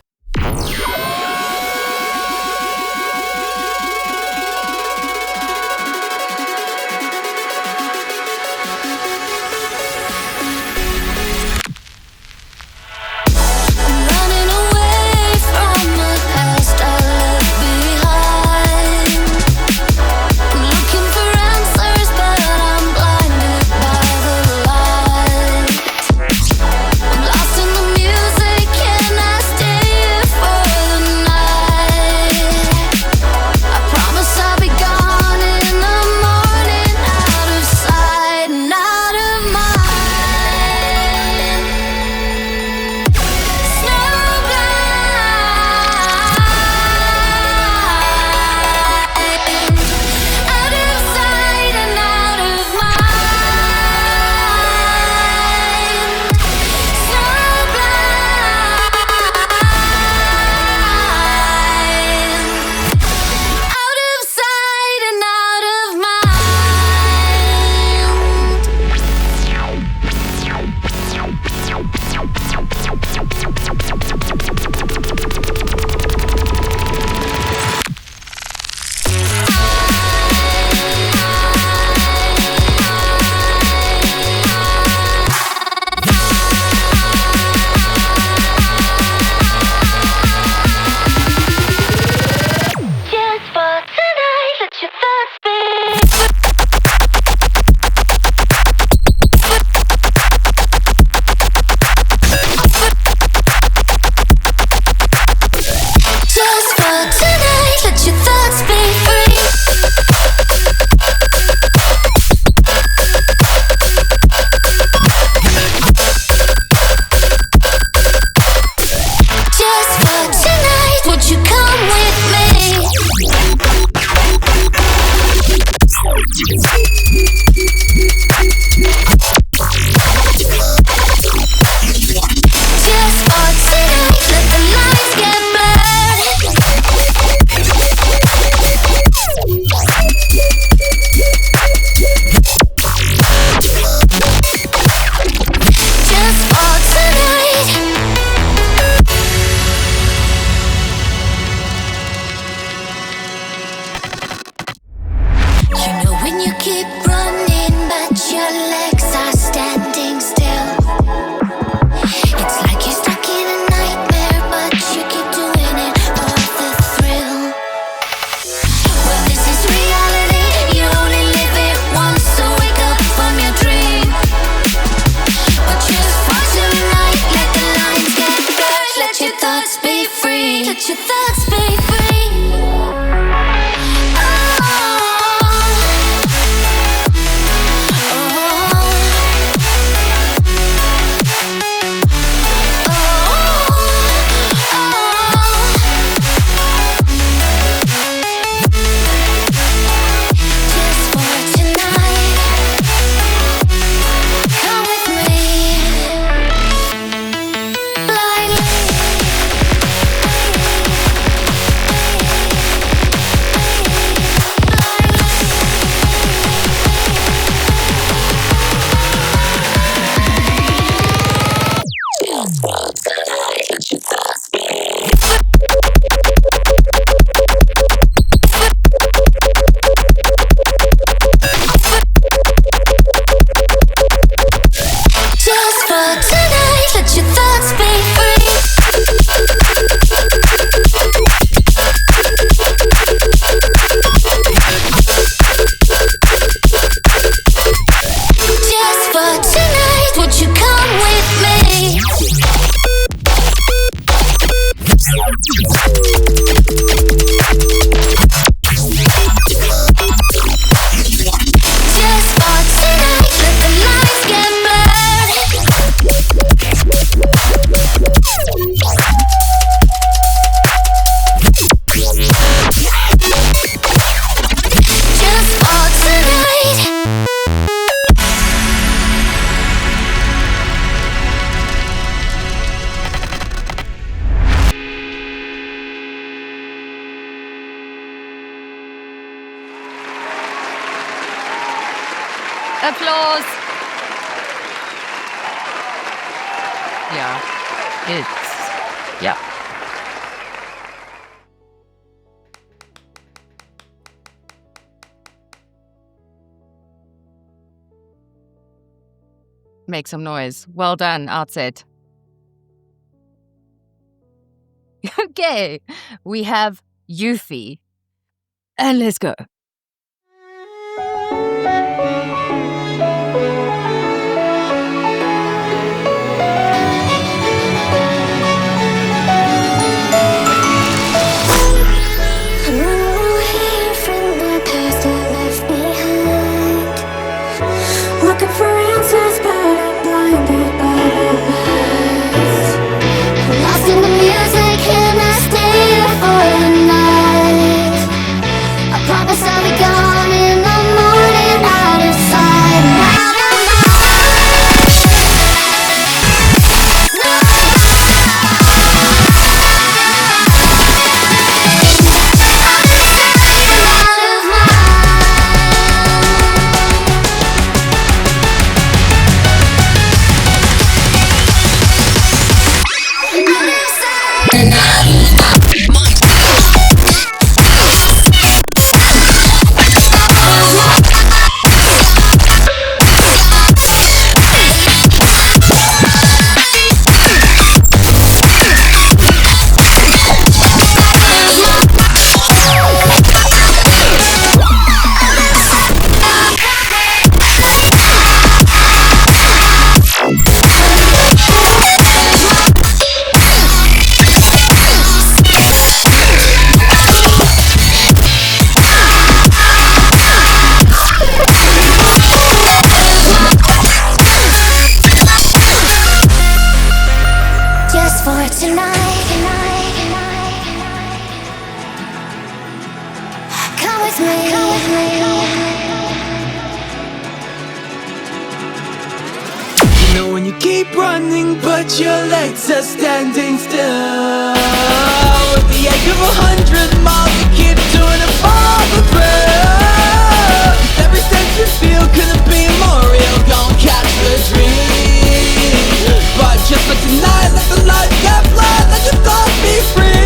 [SPEAKER 2] Let your thoughts be free.
[SPEAKER 3] Applause. Yeah. Yeah. Make some noise. Well done, Outset. Okay, we have Euphee. And let's go.
[SPEAKER 2] Looking for answers, but I'm blinded by the lights. Lost in the music, can I stay here for the night? I promise I'll be gone in the morning, out of sight, out of
[SPEAKER 4] keep running, but your legs are standing still. With the edge of 100 miles, you keep doing it for the thrill. Every sense you feel couldn't be more real. Gonna catch the dream, but just for tonight, let the light get blind, let your thoughts be free.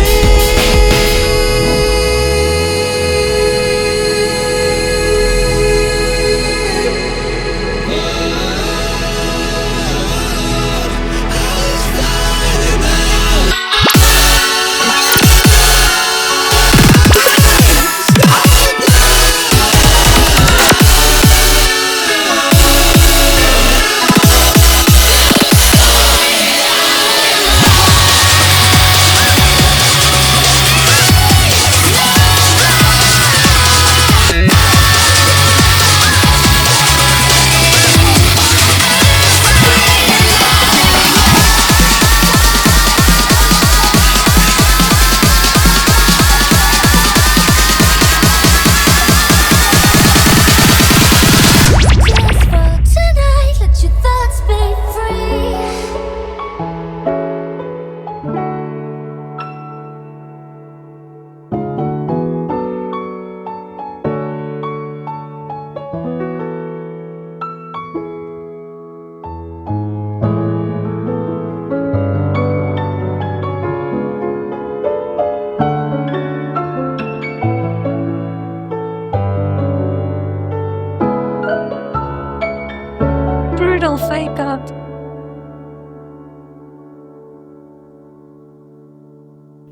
[SPEAKER 3] Fake out.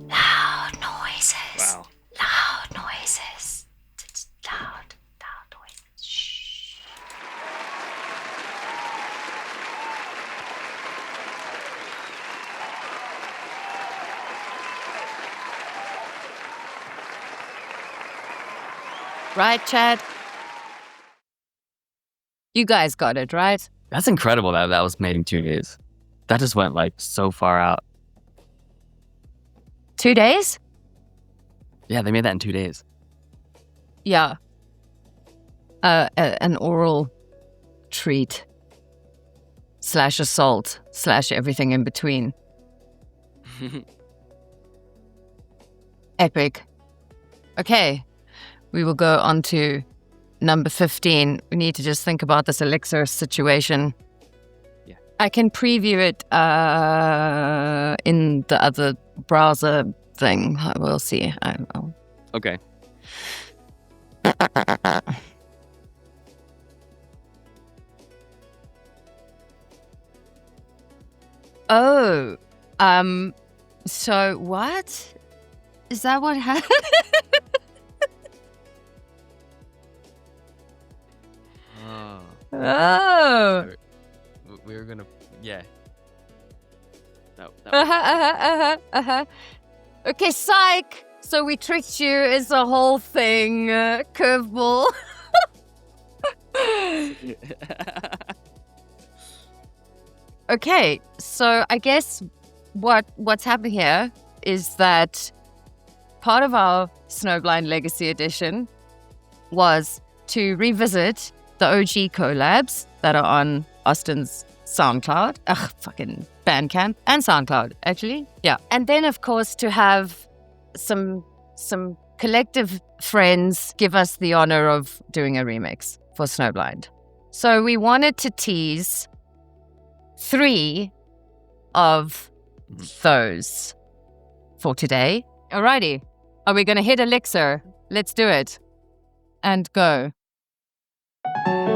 [SPEAKER 2] Loud noises.
[SPEAKER 1] Wow.
[SPEAKER 2] Loud noises. It's loud noises. Shh.
[SPEAKER 3] Right, Chad? You guys got it, right?
[SPEAKER 1] That's incredible that that was made in 2 days. That just went like so far out.
[SPEAKER 3] 2 days?
[SPEAKER 1] Yeah, they made that in 2 days.
[SPEAKER 3] Yeah. An oral treat / assault / everything in between. Epic. Okay, we will go on to number 15. We need to just think about this elixir situation.
[SPEAKER 1] Yeah.
[SPEAKER 3] I can preview it in the other browser thing. We'll see.
[SPEAKER 1] Okay.
[SPEAKER 3] Oh, so what? Is that what happened? Oh.
[SPEAKER 1] We were gonna, yeah. No.
[SPEAKER 3] Okay, psych. So we tricked you. It's a whole thing. Curveball. Okay, so I guess what's happening here is that part of our Snowblind Legacy edition was to revisit the OG collabs that are on Austin's SoundCloud, fucking Bandcamp, and SoundCloud, actually. Yeah. And then, of course, to have some collective friends give us the honor of doing a remix for Snowblind. So we wanted to tease 3 of those for today. Alrighty. Are we going to hit Elixir? Let's do it. And go.
[SPEAKER 2] Stay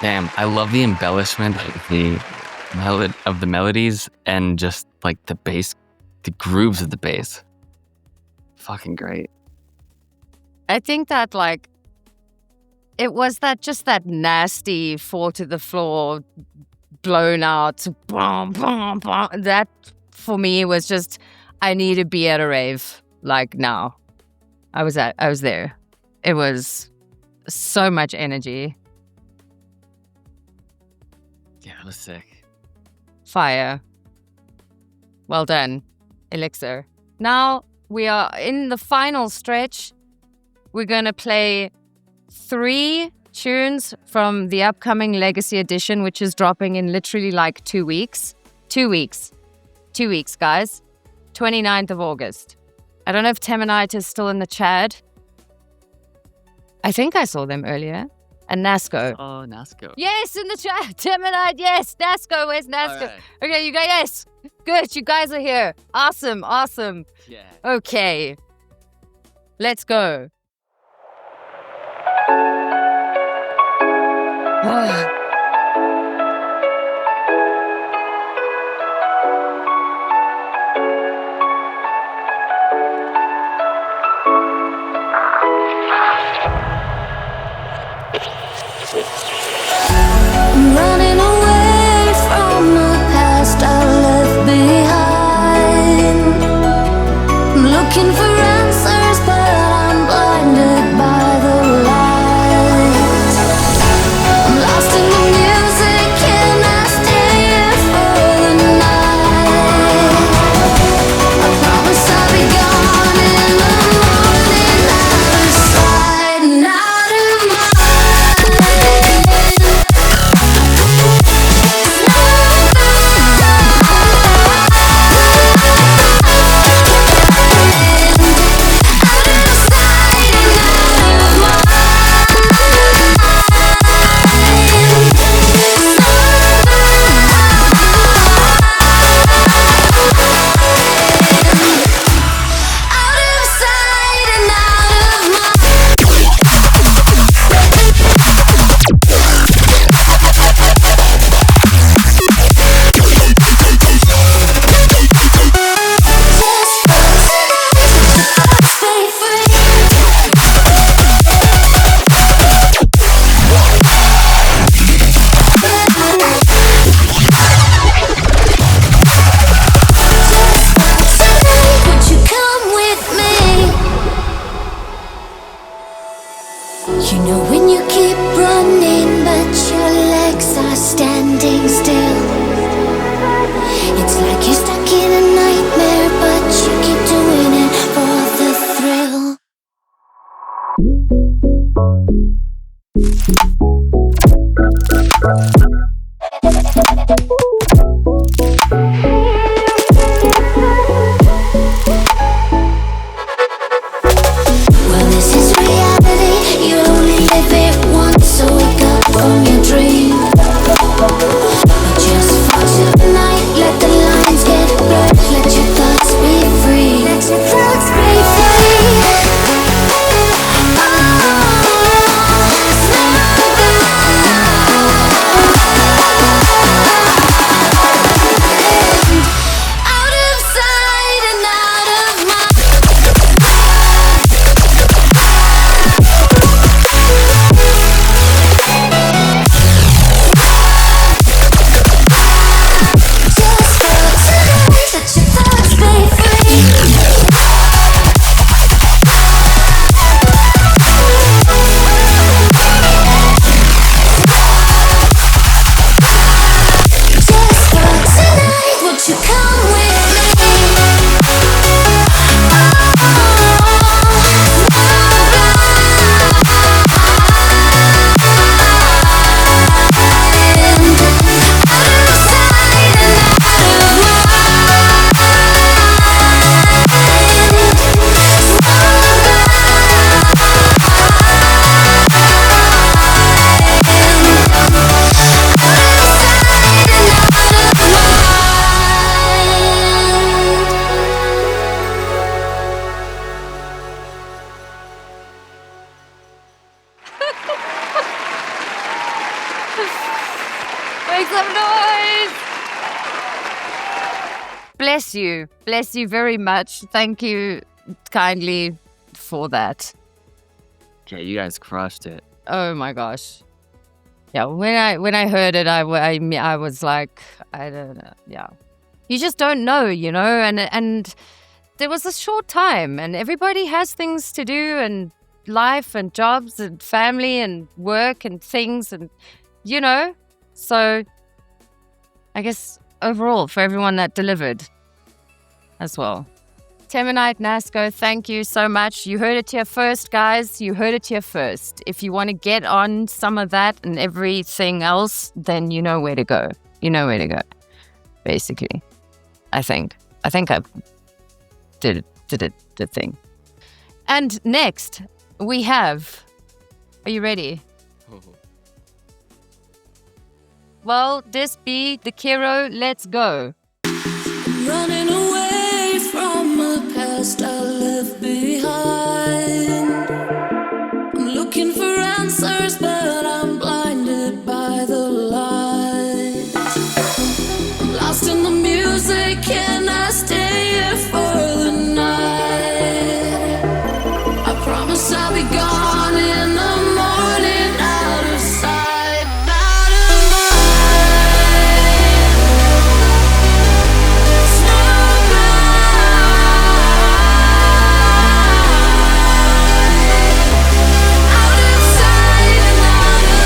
[SPEAKER 1] Damn, I love the embellishment of the melodies and just like the bass, the grooves of the bass. Fucking great.
[SPEAKER 3] I think that like it was that nasty fall to the floor, blown out, boom, boom, boom. That for me was just, I need to be at a rave like now. I was there. It was so much energy.
[SPEAKER 1] Yeah, it was sick.
[SPEAKER 3] Fire. Well done, Elixir. Now we are in the final stretch. We're going to play 3 tunes from the upcoming Legacy Edition, which is dropping in literally like 2 weeks. 2 weeks. 2 weeks, guys. 29th of August. I don't know if Teminite is still in the chat. I think I saw them earlier. And Nasko.
[SPEAKER 1] Oh, Nasko.
[SPEAKER 3] Yes, in the chat. Teminite, yes. Nasko, where's Nasko?
[SPEAKER 1] Right.
[SPEAKER 3] Okay, you guys, yes. Good, you guys are here. Awesome, awesome.
[SPEAKER 1] Yeah.
[SPEAKER 3] Okay. Let's go.
[SPEAKER 2] I'm running away from the past I left behind. I'm looking for answers, but I'm blinded by the light. I'm lost in the music and I stay here for the night. I promise I'll be gone in the morning, out of sight and out of mind. You know when you keep running but your legs are standing still. It's like you're stuck in a nightmare but you keep doing it for the thrill. Well, this is reality. You only live it once, so wake up from your dream. But just for tonight, let the lines get blurred. Let your thoughts be free. Let your thoughts be free. Oh.
[SPEAKER 3] bless you. Bless you very much. Thank you kindly for that.
[SPEAKER 1] Okay, you guys crushed it.
[SPEAKER 3] Oh my gosh. Yeah, when I heard it, I was like, I don't know. Yeah. You just don't know, and there was a short time and everybody has things to do and life and jobs and family and work and things and, so I guess overall for everyone that delivered as well. Teminite Nasko, thank you so much. You heard it here first, guys. You heard it here first. If you want to get on some of that and everything else, then you know where to go. You know where to go, basically. I think I did the thing. And next, we have... Are you ready? Well, this be the Kero. Let's go.
[SPEAKER 2] Running away from a past I left behind. I'm looking for answers, but I'm blinded by the light. I'm lost in the music, can I stay here for the night? I promise I'll be gone in the morning, out of sight, out of mind. Out of sight and out of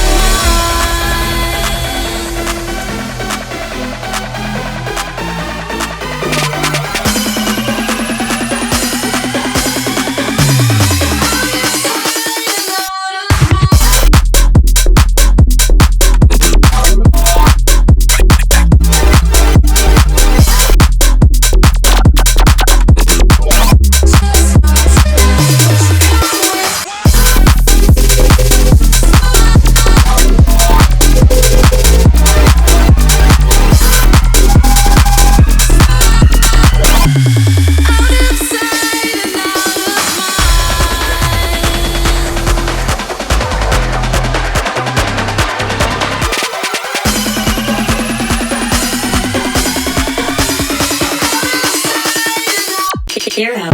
[SPEAKER 5] Kero.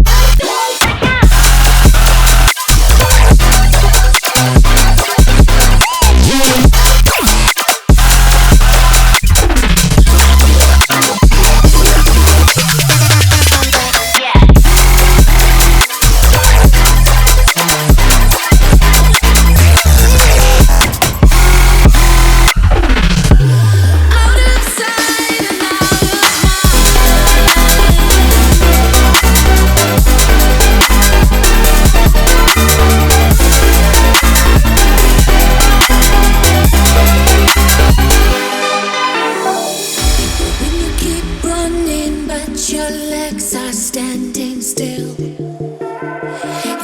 [SPEAKER 5] When you keep running, but your legs are standing still.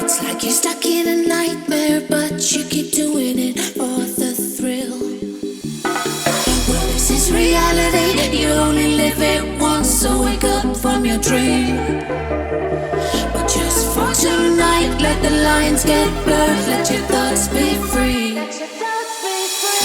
[SPEAKER 5] It's like you're stuck in a nightmare, but you keep doing it for the thrill. Well, this is reality, you only live it once, so wake up from your dream. But just for tonight, let the lines get blurred, let your thoughts be free. Let your thoughts be free.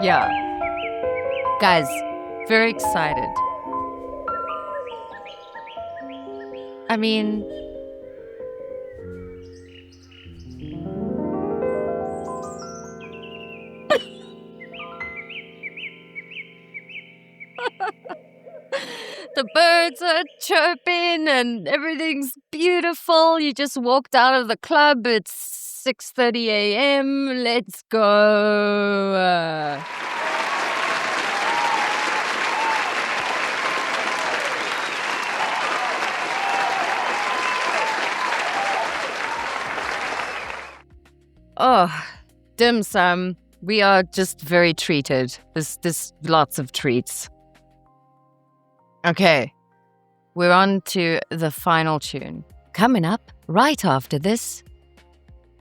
[SPEAKER 3] Yeah. Guys, very excited. I mean... The birds are chirping and everything's beautiful. You just walked out of the club. It's 6:30 a.m. Let's go. Oh, dim sum. We are just very treated. There's lots of treats. Okay. We're on to the final tune. Coming up right after this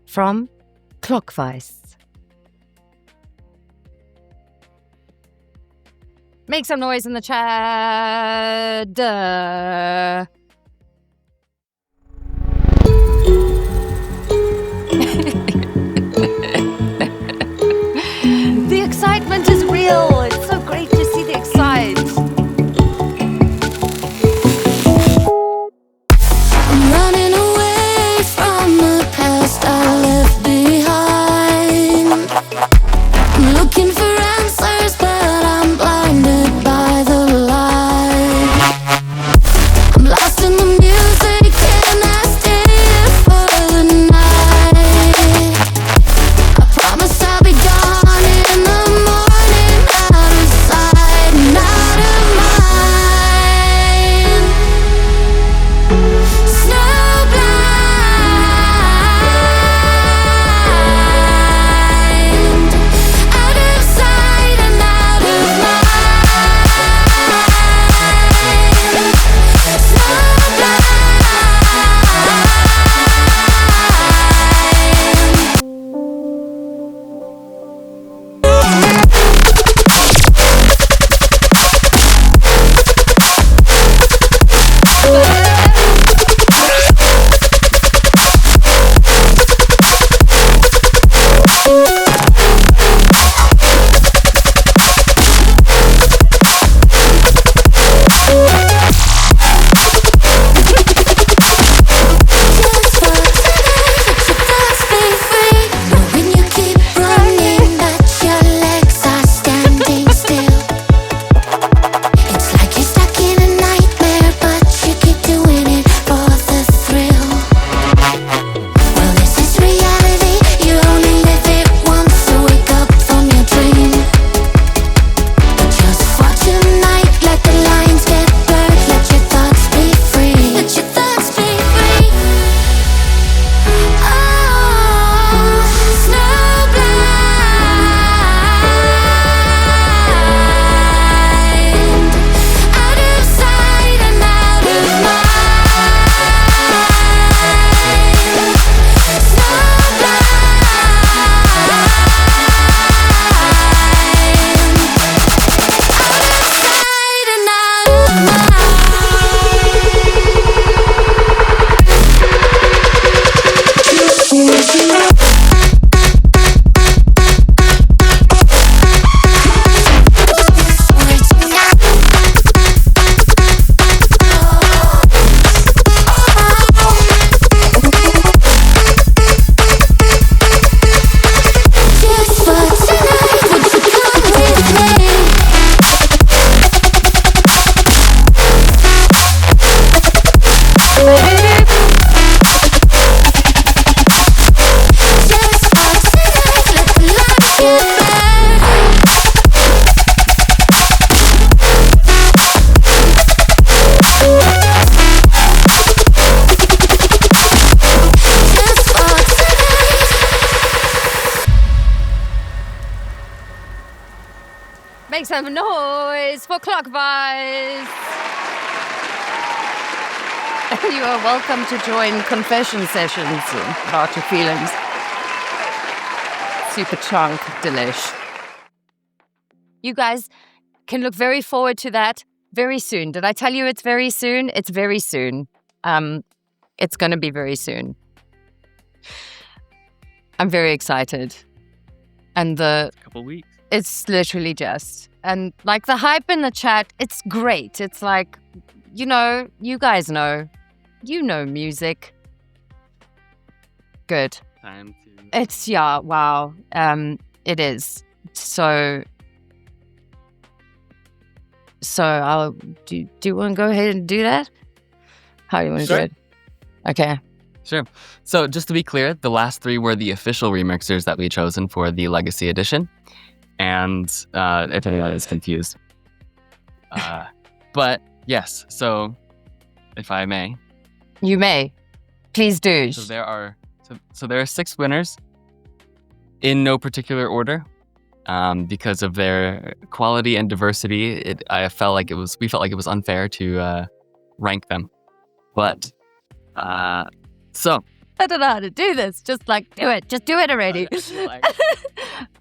[SPEAKER 3] from CLOCKVICE. Make some noise in the chat. Duh. The excitement is real. It's so great to see the excite.
[SPEAKER 5] I'm running away from the past I left behind. I'm looking for answers, but I'm blinded by the light. I'm lost in the music, and I stay here for the night. I promise I'll be gone in the morning, out of sight and out of mind. Snowblind, out of sight and out of mind.
[SPEAKER 3] Make some noise for CLOCKVICE. You are welcome to join confession sessions about your feelings. Super chunk delish. You guys can look very forward to that very soon. Did I tell you it's very soon? It's very soon. It's going to be very soon. I'm very excited. And
[SPEAKER 1] A couple weeks.
[SPEAKER 3] it's literally just. And like the hype in the chat, it's great. It's like, you know, you guys know. You know music. Good.
[SPEAKER 1] Time to.
[SPEAKER 3] It's, yeah, wow. It is. So I'll do you want to go ahead and do that? How do you want to
[SPEAKER 1] Sure.
[SPEAKER 3] do it? Okay.
[SPEAKER 1] Sure. So just to be clear, the last three were the official remixers that we chosen for the Legacy Edition. And if anyone is confused. But yes, so if I may.
[SPEAKER 3] You may. Please do.
[SPEAKER 1] So there are 6 winners. in no particular order. Because of their quality and diversity, we felt like it was unfair to rank them. But so
[SPEAKER 3] I don't know how to do this. Just do it. Just do it already.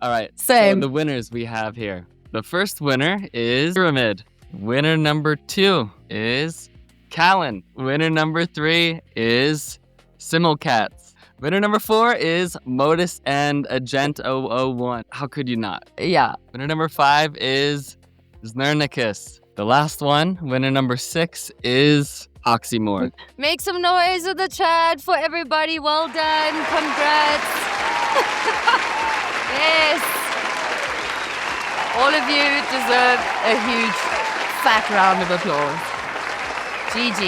[SPEAKER 1] all right.
[SPEAKER 3] Same.
[SPEAKER 1] So the winners we have here. The first winner is PIRAMID. Winner number 2 is Kallyn. Winner number 3 is Simulcats. Winner number 4 is Modus Agente.001. How could you not?
[SPEAKER 3] Yeah.
[SPEAKER 1] Winner number 5 is Znernicus. The last one, winner number 6, is Oxymore.
[SPEAKER 3] Make some noise in the chat for everybody. Well done. Congrats. Yes. All of you deserve a huge, fat round of applause. GG.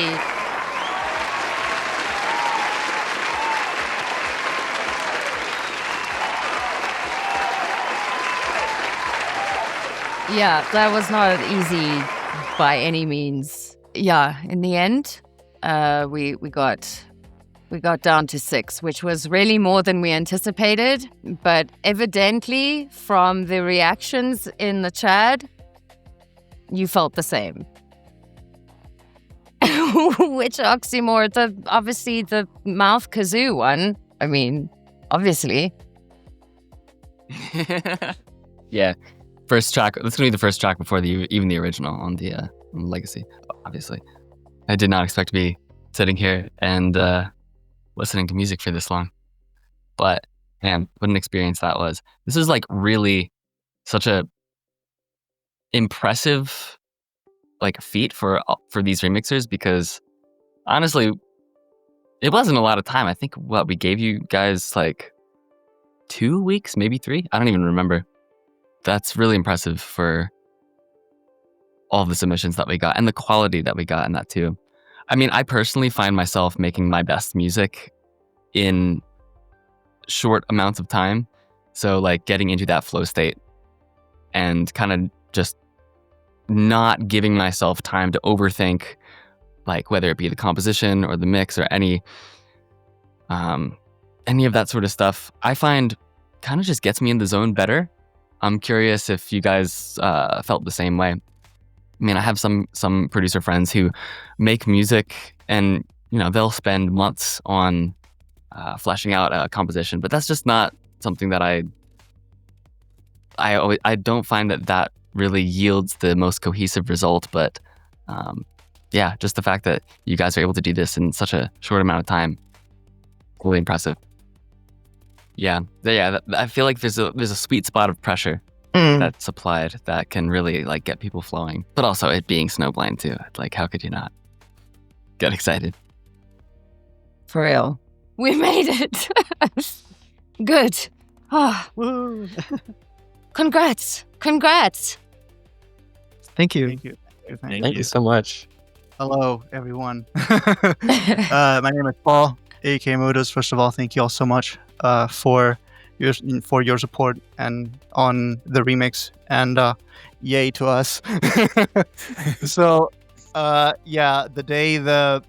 [SPEAKER 3] Yeah, that was not easy by any means. Yeah, in the end, we got down to 6, which was really more than we anticipated. But evidently, from the reactions in the chat, you felt the same. Which Oxymore? Obviously the mouth kazoo one. I mean, obviously.
[SPEAKER 1] Yeah. First track. That's gonna be the first track before even the original on the Legacy. Obviously, I did not expect to be sitting here and listening to music for this long. But man, what an experience that was! This is like really such a impressive feat for these remixers, because honestly, it wasn't a lot of time. I think we gave you guys 2 weeks, maybe 3. I don't even remember. That's really impressive for all the submissions that we got and the quality that we got in that too. I mean, I personally find myself making my best music in short amounts of time. So getting into that flow state and kind of just not giving myself time to overthink, whether it be the composition or the mix or any of that sort of stuff, I find kind of just gets me in the zone better. I'm curious if you guys felt the same way. I mean, I have some producer friends who make music and, they'll spend months on fleshing out a composition, but that's just not something that I don't find that really yields the most cohesive result. But yeah, just the fact that you guys are able to do this in such a short amount of time, really impressive. Yeah. I feel like there's a sweet spot of pressure that's applied that can really get people flowing. But also it being Snowblind too. How could you not get excited?
[SPEAKER 3] For real. We made it. Good.
[SPEAKER 6] Woo.
[SPEAKER 3] Congrats.
[SPEAKER 6] Thank you.
[SPEAKER 7] Thank you so much.
[SPEAKER 6] Hello, everyone. My name is Paul, aka Modus. First of all, thank you all so much for your support and on the remix, and yay to us. So yeah, the day the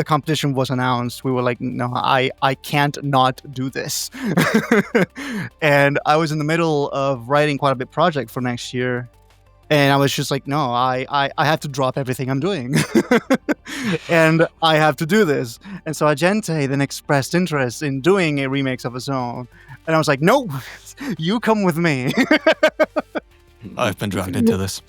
[SPEAKER 6] competition was announced, we were like, no, I can't not do this. And I was in the middle of writing quite a big project for next year, and I was just like, no, I have to drop everything I'm doing. And I have to do this. And so Agente then expressed interest in doing a remix of his own. And I was like, no, you come with me.
[SPEAKER 7] I've been dragged into this.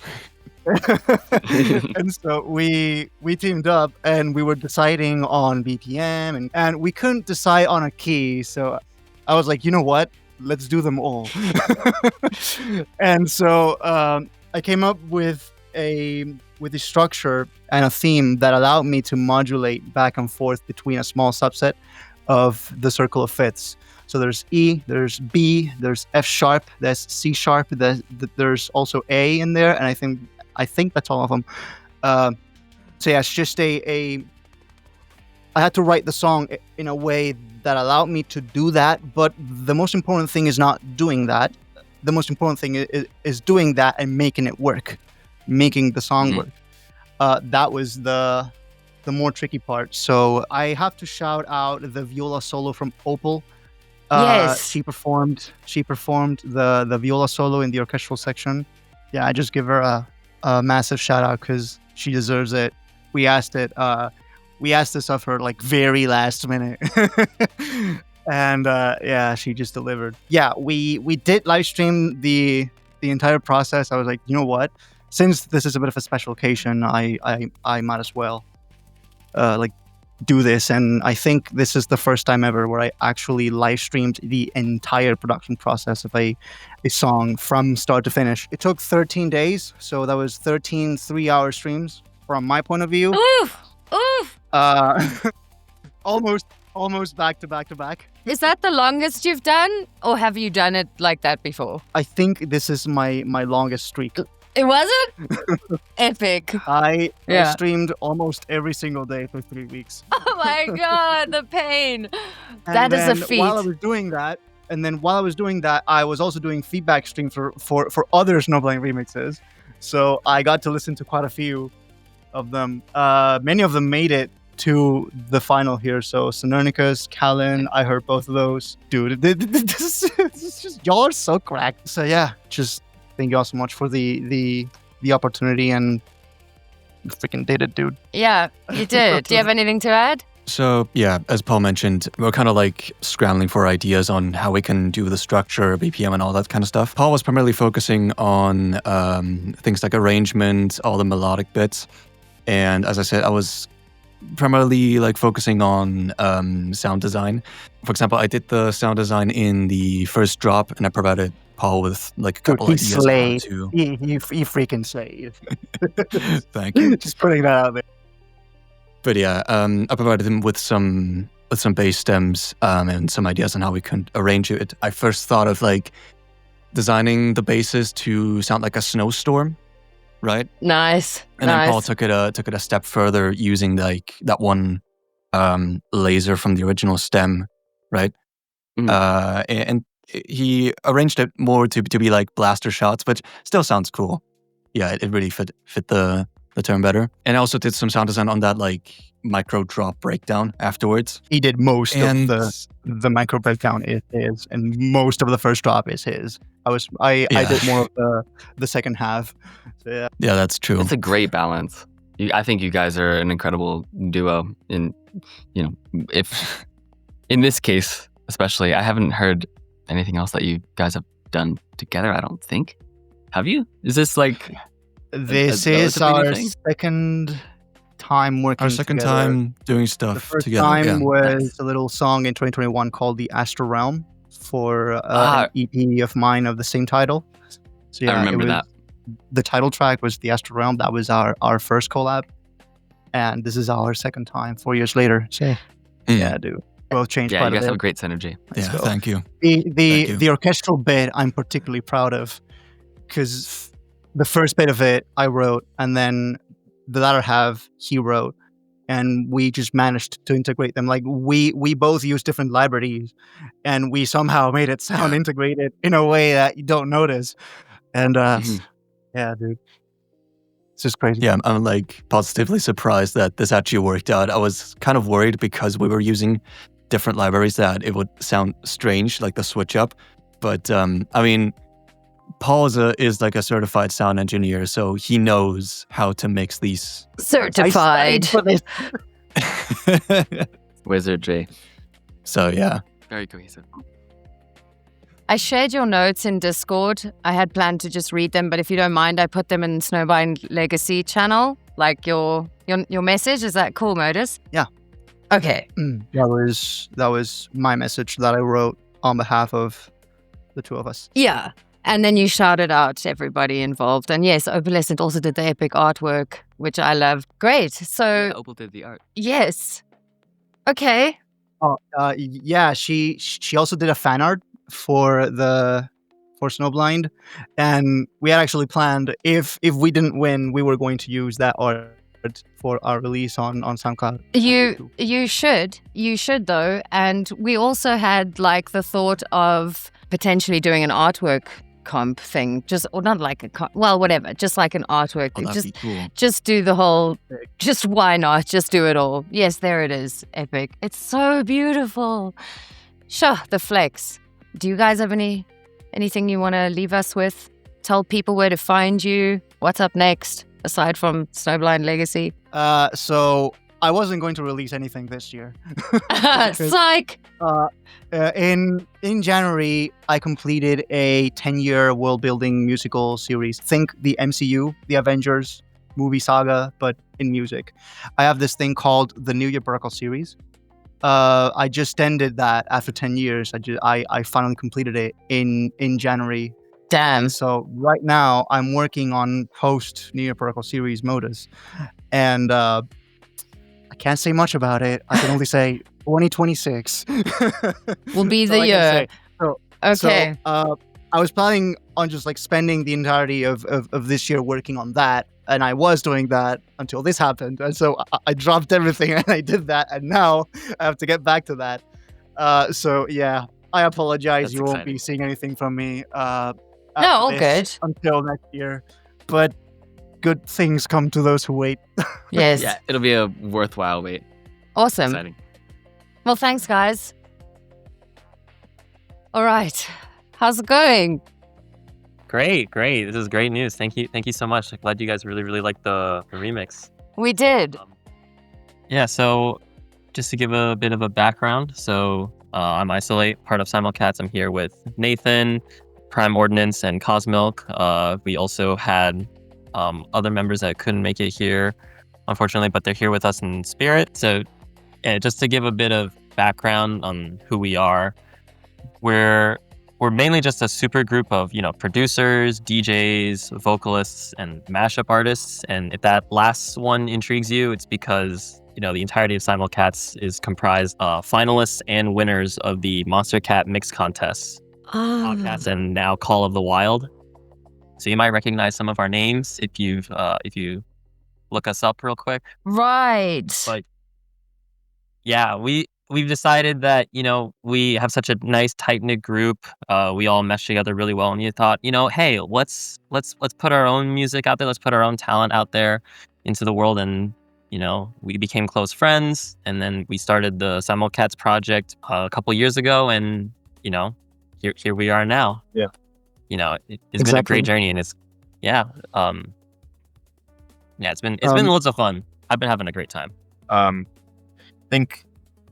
[SPEAKER 6] And so we teamed up, and we were deciding on BPM, and we couldn't decide on a key. So I was like, you know what? Let's do them all. And so I came up with a structure and a theme that allowed me to modulate back and forth between a small subset of the circle of fifths. So there's E, there's B, there's F sharp, there's C sharp, there's also A in there, and I think that's all of them. So yeah, it's just I had to write the song in a way that allowed me to do that, but the most important thing is not doing that. The most important thing is doing that and making it work, making the song work. That was the more tricky part. So I have to shout out the viola solo from Opal.
[SPEAKER 3] Yes.
[SPEAKER 6] She performed the viola solo in the orchestral section. Yeah, I just give her a massive shout out because she deserves it. We asked this of her like very last minute. And yeah, she just delivered. Yeah, we did live stream the entire process. I was like, you know what? Since this is a bit of a special occasion, I might as well like do this. And I think this is the first time ever where I actually live streamed the entire production process of a song from start to finish. It took 13 days, so that was 13 3-hour streams from my point of view.
[SPEAKER 3] Oof.
[SPEAKER 6] Almost back to back to back.
[SPEAKER 3] Is that the longest you've done, or have you done it like that before?
[SPEAKER 6] I think this is my longest streak.
[SPEAKER 3] It wasn't? Epic.
[SPEAKER 6] I streamed almost every single day for 3 weeks.
[SPEAKER 3] Oh my god, the pain.
[SPEAKER 6] And
[SPEAKER 3] That is a
[SPEAKER 6] then
[SPEAKER 3] feat.
[SPEAKER 6] While I was doing that, I was also doing feedback streams for other Snowblind remixes. So I got to listen to quite a few of them. Many of them made it to the final here. So Znernicus, Kallyn, I heard both of those. Dude, this is just, y'all are so cracked. So yeah, just thank you all so much for the opportunity, and you freaking did it, dude.
[SPEAKER 3] Yeah, you did. Do you have anything to add?
[SPEAKER 7] So yeah, as Paul mentioned, we're kind of like scrambling for ideas on how we can do the structure, BPM, and all that kind of stuff. Paul was primarily focusing on things like arrangement, all the melodic bits. And as I said, I was primarily like focusing on sound design. For example, I did the sound design in the first drop, and I provided Paul with like a couple ideas on how to.
[SPEAKER 6] He freaking slayed.
[SPEAKER 7] Thank you.
[SPEAKER 6] Just putting that out there.
[SPEAKER 7] But yeah, I provided him with some bass stems and some ideas on how we can arrange it. I first thought of like designing the basses to sound like a snowstorm, right?
[SPEAKER 3] Nice.
[SPEAKER 7] And then Paul took it a step further, using like that one laser from the original stem, right? And he arranged it more to be like blaster shots, but still sounds cool. Yeah, it really fit the term better. And I also did some sound design on that like micro drop breakdown afterwards.
[SPEAKER 6] He did most of the micro breakdown is his, and most of the first drop is his. I did more of the second half. So, yeah.
[SPEAKER 7] Yeah, that's true.
[SPEAKER 1] It's a great balance. I think you guys are an incredible duo. If in this case especially, I haven't heard anything else that you guys have done together. I don't think. Have you? Is this like?
[SPEAKER 6] This is our second time working.
[SPEAKER 7] Our second
[SPEAKER 6] together.
[SPEAKER 7] time doing stuff
[SPEAKER 6] the first
[SPEAKER 7] together.
[SPEAKER 6] time was a little song in 2021 called "The Astral Realm" for an EP of mine of the same title. So yeah,
[SPEAKER 1] I remember that.
[SPEAKER 6] The title track was "The Astral Realm." That was our first collab, and this is our second time 4 years later. So yeah, dude, both changed.
[SPEAKER 1] Yeah,
[SPEAKER 6] quite
[SPEAKER 1] you guys
[SPEAKER 6] a bit.
[SPEAKER 1] have great synergy.
[SPEAKER 7] Yeah, thank you.
[SPEAKER 6] The orchestral bit I'm particularly proud of, because the first bit of it I wrote, and then the latter half he wrote, and we just managed to integrate them. Like we both use different libraries, and we somehow made it sound integrated in a way that you don't notice. And yeah, dude, it's just crazy.
[SPEAKER 7] Yeah, I'm like positively surprised that this actually worked out. I was kind of worried because we were using different libraries that it would sound strange, like the switch up. But I mean, Paul is like a certified sound engineer, so he knows how to mix these.
[SPEAKER 3] Certified.
[SPEAKER 1] Wizardry.
[SPEAKER 7] So yeah.
[SPEAKER 1] Very cohesive.
[SPEAKER 3] I shared your notes in Discord. I had planned to just read them, but if you don't mind, I put them in Snowblind Legacy channel, like your message. Is that cool, Modus?
[SPEAKER 6] Yeah.
[SPEAKER 3] Okay.
[SPEAKER 6] That was my message that I wrote on behalf of the two of us.
[SPEAKER 3] Yeah. And then you shouted out everybody involved. And yes, Opalescent also did the epic artwork, which I love. Great. So
[SPEAKER 1] Yeah, Opal did the art.
[SPEAKER 3] yes. Okay.
[SPEAKER 6] Oh, yeah. She also did a fan art for Snowblind, and we had actually planned if we didn't win, we were going to use that art for our release on SoundCloud.
[SPEAKER 3] You should though. And we also had like the thought of potentially doing an artwork comp thing, just or not like whatever, just like an artwork thing.
[SPEAKER 7] That'd be cool.
[SPEAKER 3] Just do the whole, just why not? Just do it all. Yes, there it is. Epic. It's so beautiful. Sure, the flex. Do you guys have anything you want to leave us with? Tell people where to find you. What's up next, aside from Snowblind Legacy?
[SPEAKER 6] So I wasn't going to release anything this year.
[SPEAKER 3] Psych!
[SPEAKER 6] In January, I completed a 10-year world-building musical series. Think the MCU, the Avengers movie saga, but in music. I have this thing called the New Year Protocol series. I just ended that after 10 years. I finally completed it in January.
[SPEAKER 3] Damn.
[SPEAKER 6] So right now, I'm working on post New Year Protocol series Modus. And I can't say much about it. I can only say 2026
[SPEAKER 3] will be the year. Okay.
[SPEAKER 6] So, I was planning on just like spending the entirety of this year working on that. And I was doing that until this happened. And so I dropped everything and I did that. And now I have to get back to that. So yeah, I apologize.
[SPEAKER 1] That's
[SPEAKER 6] you won't
[SPEAKER 1] exciting.
[SPEAKER 6] be seeing anything from me
[SPEAKER 3] No, all good.
[SPEAKER 6] until next year. But good things come to those who wait.
[SPEAKER 3] Yes.
[SPEAKER 1] Yeah, it'll be a worthwhile wait.
[SPEAKER 3] Awesome.
[SPEAKER 1] Exciting.
[SPEAKER 3] Well, thanks, guys. All right. How's it going?
[SPEAKER 8] Great. This is great news. Thank you so much. I'm glad you guys really liked the remix.
[SPEAKER 3] We did.
[SPEAKER 8] Yeah, so just to give a bit of a background, so I'm Isolate, part of Simulcats. I'm here with Nathan, Prime Ordnance, and Cosmilk. We also had other members that couldn't make it here, unfortunately, but they're here with us in spirit. So just to give a bit of background on who we are, we're mainly just a super group of, producers, DJs, vocalists, and mashup artists. And if that last one intrigues you, it's because, the entirety of Simulcats is comprised of finalists and winners of the Monster Cat Mix Contests, podcasts, and now Call of the Wild. So you might recognize some of our names if you look us up real quick.
[SPEAKER 3] Right.
[SPEAKER 8] But yeah, we've decided that, we have such a nice tight-knit group. We all mesh together really well. And you thought, hey, let's put our own music out there. Let's put our own talent out there into the world. And, we became close friends. And then we started the Simulcats project a couple years ago. And, here we are now.
[SPEAKER 6] Yeah.
[SPEAKER 8] It's been a great journey. And it's, it's been loads of fun. I've been having a great time.
[SPEAKER 9] I think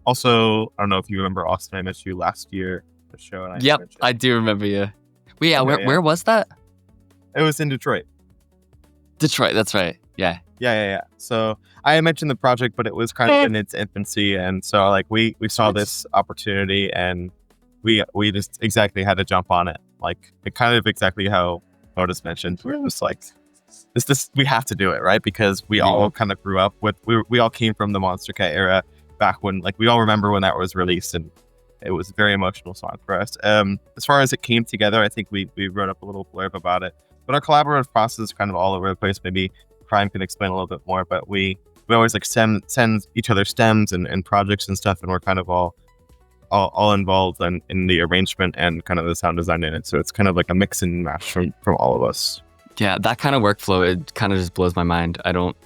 [SPEAKER 9] also, I don't know if you remember Austin, I missed you last year, the show. And
[SPEAKER 1] Yep,
[SPEAKER 9] mentioned-
[SPEAKER 1] I do remember you. Well, yeah,
[SPEAKER 9] Okay,
[SPEAKER 1] where was that?
[SPEAKER 9] It was in Detroit.
[SPEAKER 1] Detroit, that's right. Yeah.
[SPEAKER 9] Yeah. So I had mentioned the project, but it was kind of in its infancy. And so like we saw this opportunity and we just exactly had to jump on it. Like it kind of exactly how Modus mentioned. We're just like, this we have to do it, right? Because we all kind of grew up with, we all came from the Monster Cat era back when, like we all remember when that was released and it was a very emotional song for us. As far as it came together, I think we wrote up a little blurb about it. But our collaborative process is kind of all over the place. Maybe Prime can explain a little bit more, but we always like send each other stems and projects and stuff, and we're kind of all involved in the arrangement and kind of the sound design in it. So it's kind of like a mix and match from all of us.
[SPEAKER 1] Yeah, that kind of workflow, it kind of just blows my mind. I don't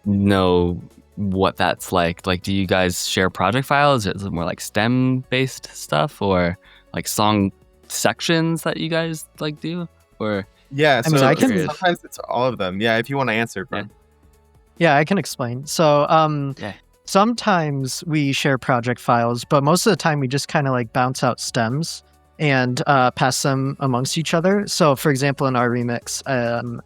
[SPEAKER 1] know what that's like. Like, do you guys share project files? Is it more like STEM-based stuff or like song sections that you guys like do? Or
[SPEAKER 9] Yeah,
[SPEAKER 10] I mean,
[SPEAKER 9] so
[SPEAKER 10] I can-
[SPEAKER 9] sometimes it's all of them. Yeah, if you want to answer, Prime.
[SPEAKER 10] Yeah, I can explain. So,
[SPEAKER 1] Yeah.
[SPEAKER 10] sometimes we share project files, but most of the time we just kind of like bounce out stems and pass them amongst each other. So, for example, in our remix,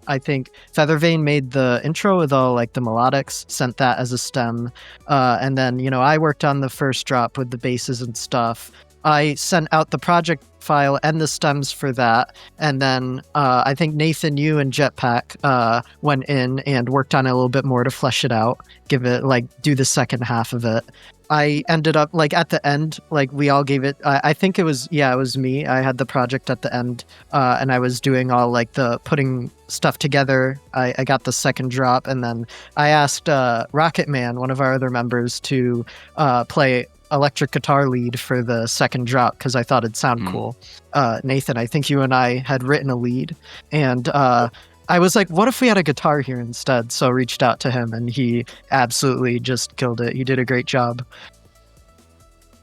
[SPEAKER 10] I think Feathervane made the intro with all like the melodics, sent that as a stem, and then I worked on the first drop with the basses and stuff. I sent out the project file and the stems for that. And then I think Nathan, you and Jetpack went in and worked on it a little bit more to flesh it out, give it do the second half of it. I ended up at the end, we all gave it, I think it was me. I had the project at the end and I was doing all the putting stuff together. I got the second drop, and then I asked Rocket Man, one of our other members, to play electric guitar lead for the second drop because I thought it'd sound cool. Nathan, I think you and I had written a lead, and I was like, what if we had a guitar here instead? So I reached out to him, and he absolutely just killed it. He did a great job.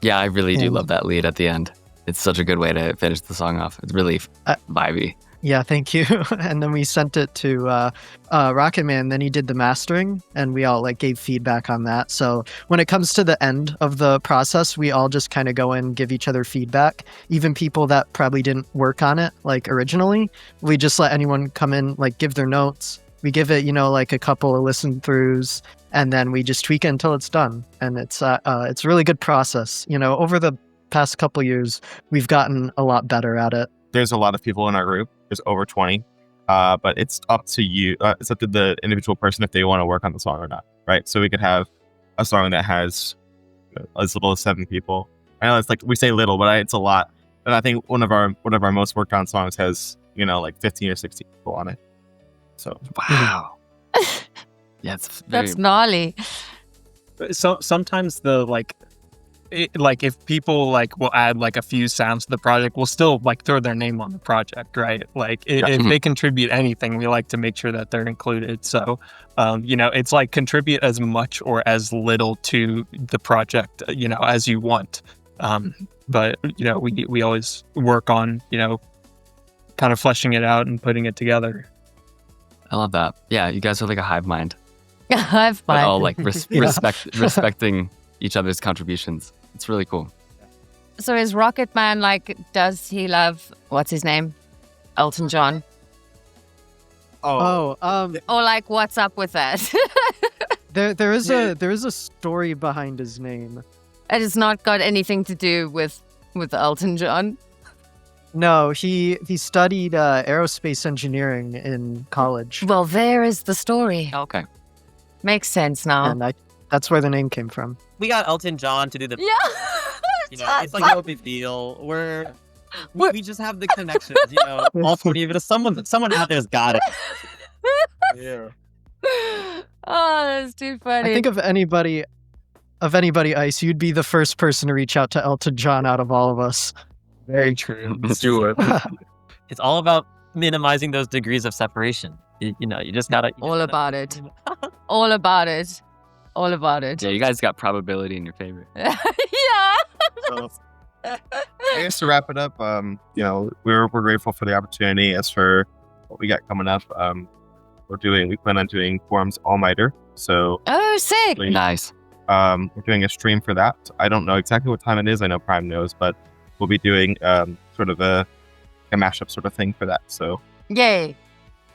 [SPEAKER 1] Yeah, I really do
[SPEAKER 10] And-
[SPEAKER 1] love that lead at the end. It's such a good way to finish the song off. It's really vibey.
[SPEAKER 10] Yeah, thank you. And then we sent it to Rocket Man. Then he did the mastering, and we all like gave feedback on that. So when it comes to the end of the process, we all just kind of go in, give each other feedback. Even people that probably didn't work on it like originally, we just let anyone come in, like give their notes. We give it, like a couple of listen throughs, and then we just tweak it until it's done. And it's a really good process. Over the past couple years, we've gotten a lot better at it.
[SPEAKER 9] There's a lot of people in our group. There's over 20. But it's up to you. It's up to the individual person if they want to work on the song or not, right? So we could have a song that has as little as 7 people. I know it's like we say little, but it's a lot. And I think one of our most worked on songs has like 15 or 16 people on it. So
[SPEAKER 1] Wow. Yeah, it's very...
[SPEAKER 3] That's gnarly.
[SPEAKER 11] So sometimes if people will add a few sounds to the project, we'll still throw their name on the project, right? If they contribute anything, we like to make sure that they're included. So, it's contribute as much or as little to the project, as you want. But we always work on kind of fleshing it out and putting it together.
[SPEAKER 1] I love that. Yeah, you guys are like a hive mind.
[SPEAKER 3] I've
[SPEAKER 1] But
[SPEAKER 3] fun.
[SPEAKER 1] all respecting each other's contributions. It's really cool.
[SPEAKER 3] So is Rocket Man does he love, what's his name? Elton John?
[SPEAKER 10] Or
[SPEAKER 3] What's up with that?
[SPEAKER 10] there is a story behind his name.
[SPEAKER 3] It has not got anything to do with Elton John.
[SPEAKER 10] No, he studied aerospace engineering in college,
[SPEAKER 3] Well, there is the story.
[SPEAKER 1] Okay.
[SPEAKER 3] Makes sense now.
[SPEAKER 10] and that's where the name came from.
[SPEAKER 8] We got Elton John to do the.
[SPEAKER 3] Yeah.
[SPEAKER 8] It's no big deal. We just have the connections. All 40 of it. Someone out there's got it. Yeah.
[SPEAKER 3] Oh, that's too funny.
[SPEAKER 10] I think of anybody, Ice, you'd be the first person to reach out to Elton John out of all of us.
[SPEAKER 11] Very true. Let's do it.
[SPEAKER 8] It's all about minimizing those degrees of separation. You just gotta.
[SPEAKER 3] All about it. All about it. All about it.
[SPEAKER 1] Yeah, you guys got probability in your favor.
[SPEAKER 3] Yeah.
[SPEAKER 9] So, I guess to wrap it up, we're grateful for the opportunity. As for what we got coming up, we plan on doing Forums All-Nighter. So
[SPEAKER 3] Oh, sick.
[SPEAKER 1] Nice.
[SPEAKER 9] we're doing a stream for that. I don't know exactly what time it is. I know Prime knows, but we'll be doing sort of a mashup sort of thing for that. So
[SPEAKER 3] Yay.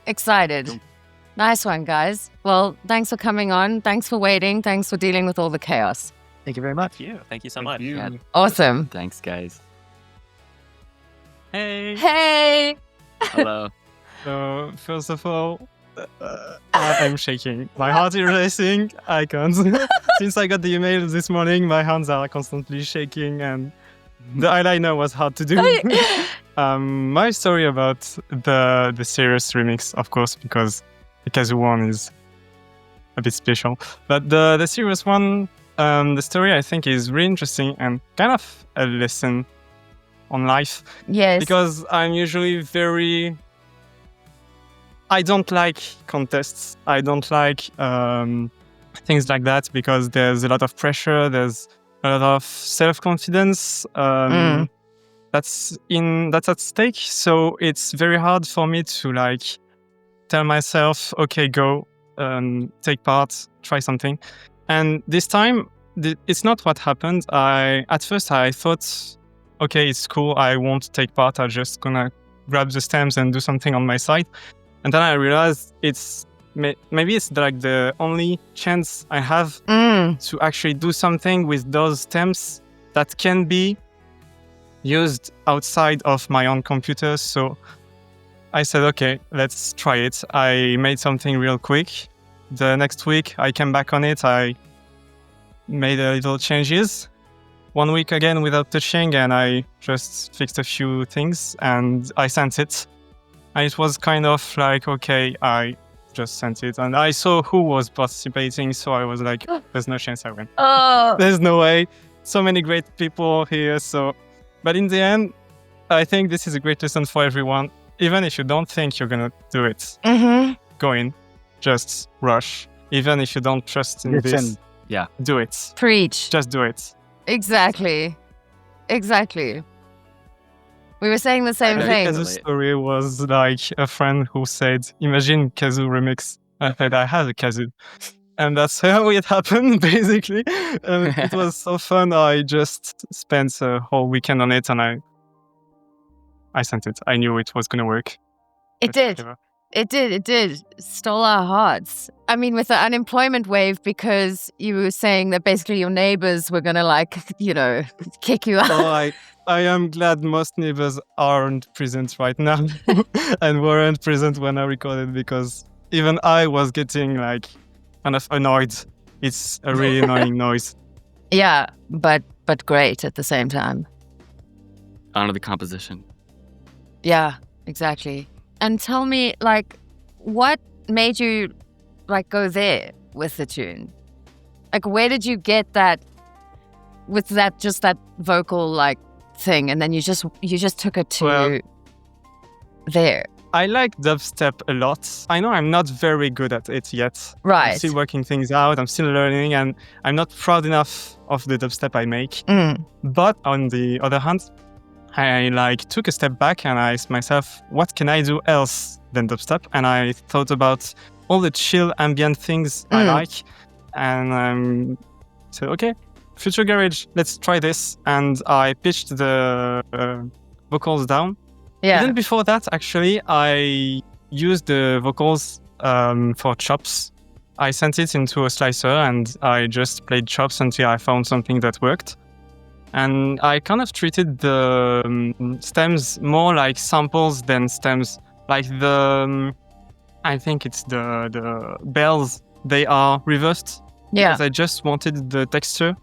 [SPEAKER 3] Excited. Nice one, guys. Well, thanks for coming on. Thanks for waiting. Thanks for dealing with all the chaos.
[SPEAKER 10] Thank you very much.
[SPEAKER 8] Thank you so much.
[SPEAKER 1] Yeah.
[SPEAKER 3] Awesome.
[SPEAKER 1] Thanks, guys.
[SPEAKER 8] Hey.
[SPEAKER 3] Hey.
[SPEAKER 1] Hello.
[SPEAKER 11] So, first of all, I'm shaking. My heart is racing. I can't. Since I got the email this morning, my hands are constantly shaking, and the eyeliner was hard to do. My story about the serious remix, of course, because the casual one is a bit special. But the serious one, the story I think is really interesting and kind of a lesson on life.
[SPEAKER 3] Yes.
[SPEAKER 11] Because I'm usually I don't like contests. I don't like things like that because there's a lot of pressure. There's a lot of self-confidence that's at stake. So it's very hard for me to tell myself, okay, go, take part, try something. And this time, it's not what happened. At first I thought, okay, it's cool. I won't take part. I'm just gonna grab the stems and do something on my side. And then I realized maybe it's the only chance I have to actually do something with those stems that can be used outside of my own computer. So I said, okay, let's try it. I made something real quick. The next week I came back on it. I made a little changes. 1 week again without touching, and I just fixed a few things and I sent it. And it was kind of okay, I just sent it. And I saw who was participating, so I was like, there's no chance I win.
[SPEAKER 3] Oh.
[SPEAKER 11] There's no way. So many great people here. But in the end, I think this is a great lesson for everyone. Even if you don't think you're going to do it, go in. Just rush. Even if you don't trust in this,
[SPEAKER 1] Yeah.
[SPEAKER 11] do it.
[SPEAKER 3] Preach.
[SPEAKER 11] Just do it.
[SPEAKER 3] Exactly. We were saying the same thing.
[SPEAKER 11] Kazu's story was like a friend who said, "Imagine Kazu remix." I said, "I have a Kazu," and that's how it happened, basically. It was so fun. I just spent a whole weekend on it, and I sent it. I knew it was gonna work.
[SPEAKER 3] It did. It did. Stole our hearts. I mean, with the unemployment wave, because you were saying that basically your neighbors were gonna kick you out.
[SPEAKER 11] Oh, I am glad most neighbors aren't present right now and weren't present when I recorded, because even I was getting like kind of annoyed. It's a really annoying noise.
[SPEAKER 3] Yeah, but great at the same time.
[SPEAKER 1] Honor the composition.
[SPEAKER 3] Yeah, exactly. And tell me, like, what made you like go there with the tune? Like, where did you get that with that vocal like thing, and then you just took it to there?
[SPEAKER 11] I like dubstep a lot. I know I'm not very good at it yet.
[SPEAKER 3] Right.
[SPEAKER 11] I'm still working things out. I'm still learning, and I'm not proud enough of the dubstep I make. But on the other hand, I took a step back and I asked myself, what can I do else than dubstep? And I thought about all the chill ambient things I like, and said, okay, Future Garage, let's try this. And I pitched the vocals down.
[SPEAKER 3] Yeah.
[SPEAKER 11] And then before that, actually, I used the vocals for chops. I sent it into a slicer and I just played chops until I found something that worked. And I kind of treated the stems more like samples than stems. Like I think it's the bells, they are reversed.
[SPEAKER 3] Yeah.
[SPEAKER 11] Because I just wanted the texture,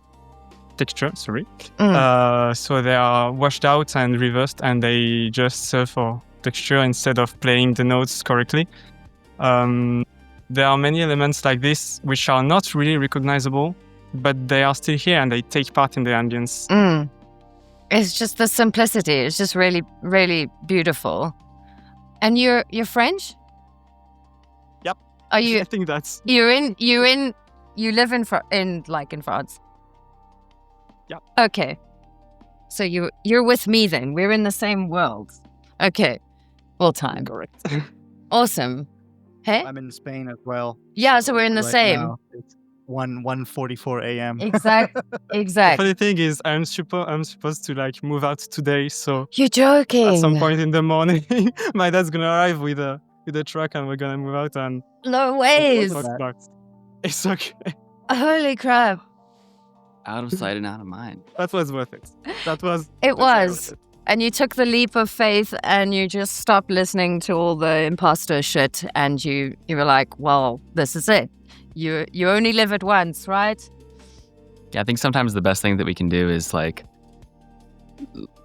[SPEAKER 11] sorry. So they are washed out and reversed, and they just serve for texture instead of playing the notes correctly. There are many elements like this which are not really recognizable, but they are still here and they take part in the ambience.
[SPEAKER 3] It's just the simplicity. It's just really, really beautiful. And you're French?
[SPEAKER 11] Yep.
[SPEAKER 3] Are you?
[SPEAKER 11] I think that's.
[SPEAKER 3] You live in France.
[SPEAKER 11] Yep.
[SPEAKER 3] Okay. So you're with me then. We're in the same world. Okay. Full time.
[SPEAKER 11] Correct.
[SPEAKER 3] Awesome. Hey.
[SPEAKER 6] I'm in Spain as well.
[SPEAKER 3] Yeah. So we're in the same.
[SPEAKER 6] Now, it's 1:44 a.m.
[SPEAKER 3] Exactly.
[SPEAKER 11] The funny thing is, I'm supposed to move out today. So
[SPEAKER 3] you're joking.
[SPEAKER 11] At some point in the morning, my dad's gonna arrive with a truck, and we're gonna move out. And
[SPEAKER 3] no ways.
[SPEAKER 11] It's okay.
[SPEAKER 3] Holy crap.
[SPEAKER 1] Out of sight and out of mind.
[SPEAKER 11] That was worth it.
[SPEAKER 3] It was. And you took the leap of faith and you just stopped listening to all the imposter shit, and you were like, well, this is it. You only live it once, right?
[SPEAKER 1] Yeah, I think sometimes the best thing that we can do is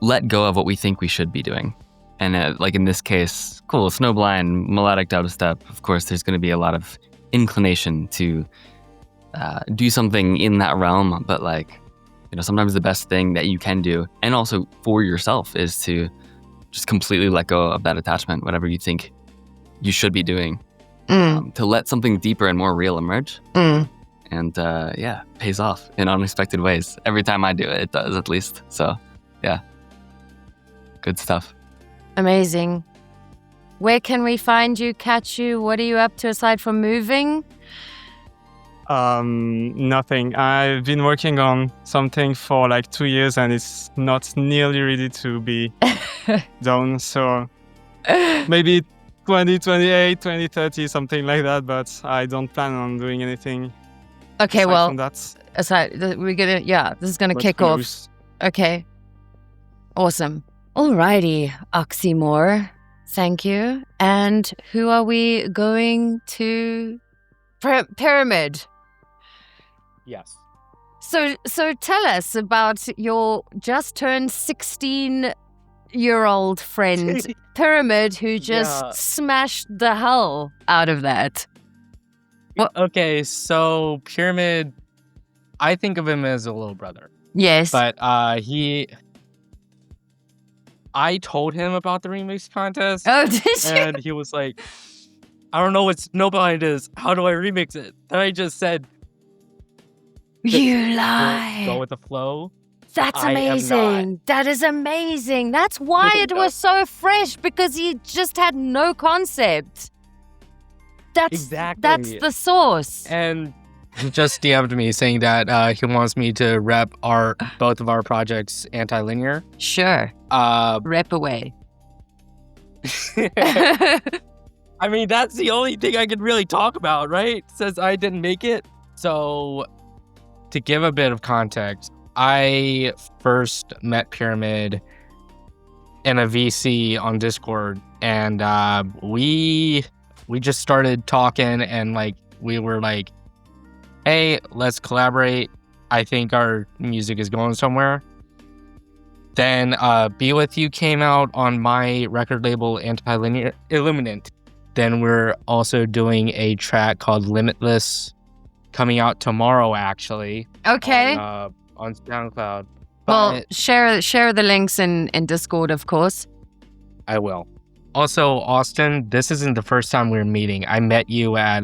[SPEAKER 1] let go of what we think we should be doing. And in this case, cool, Snowblind, melodic dubstep, of course, there's going to be a lot of inclination to do something in that realm, but sometimes the best thing that you can do, and also for yourself, is to just completely let go of that attachment, whatever you think you should be doing, to let something deeper and more real emerge. And pays off in unexpected ways. Every time I do it, it does, at least. So, yeah, good stuff.
[SPEAKER 3] Amazing. Where can we find you, catch you? What are you up to aside from moving?
[SPEAKER 11] Nothing. I've been working on something for 2 years and it's not nearly ready to be done. So maybe 2028, 2030, something like that. But I don't plan on doing anything.
[SPEAKER 3] Okay, well,
[SPEAKER 11] that's
[SPEAKER 3] aside, this is gonna kick off. Okay, awesome. Alrighty, Oxymore, thank you. And who are we going to? Pyramid.
[SPEAKER 12] Yes.
[SPEAKER 3] So tell us about your just turned 16-year-old friend, Pyramid, who just smashed the hell out of that.
[SPEAKER 12] Okay, so Pyramid, I think of him as a little brother.
[SPEAKER 3] Yes.
[SPEAKER 12] But I told him about the remix contest.
[SPEAKER 3] Oh, did you?
[SPEAKER 12] And he was like, I don't know what Snowblind is. How do I remix it? And I just said,
[SPEAKER 3] you lie.
[SPEAKER 12] Go with the flow.
[SPEAKER 3] That's
[SPEAKER 12] I am not.
[SPEAKER 3] amazing. That is amazing. That's why it was so fresh, because he just had no concept. That's the source.
[SPEAKER 12] And he just DM'd me saying that he wants me to rep both of our projects anti-linear.
[SPEAKER 3] Sure. Rep away.
[SPEAKER 12] I mean, that's the only thing I can really talk about, right? Since I didn't make it. So, to give a bit of context, I first met Pyramid in a VC on Discord, and we just started talking, and like we were like, "Hey, let's collaborate. I think our music is going somewhere." Then Be With You came out on my record label Anti-Linear Illuminant. Then we're also doing a track called Limitless coming out tomorrow, actually.
[SPEAKER 3] Okay.
[SPEAKER 12] On SoundCloud.
[SPEAKER 3] Well, share the links in Discord, of course.
[SPEAKER 12] I will. Also, Austin, this isn't the first time we're meeting. I met you at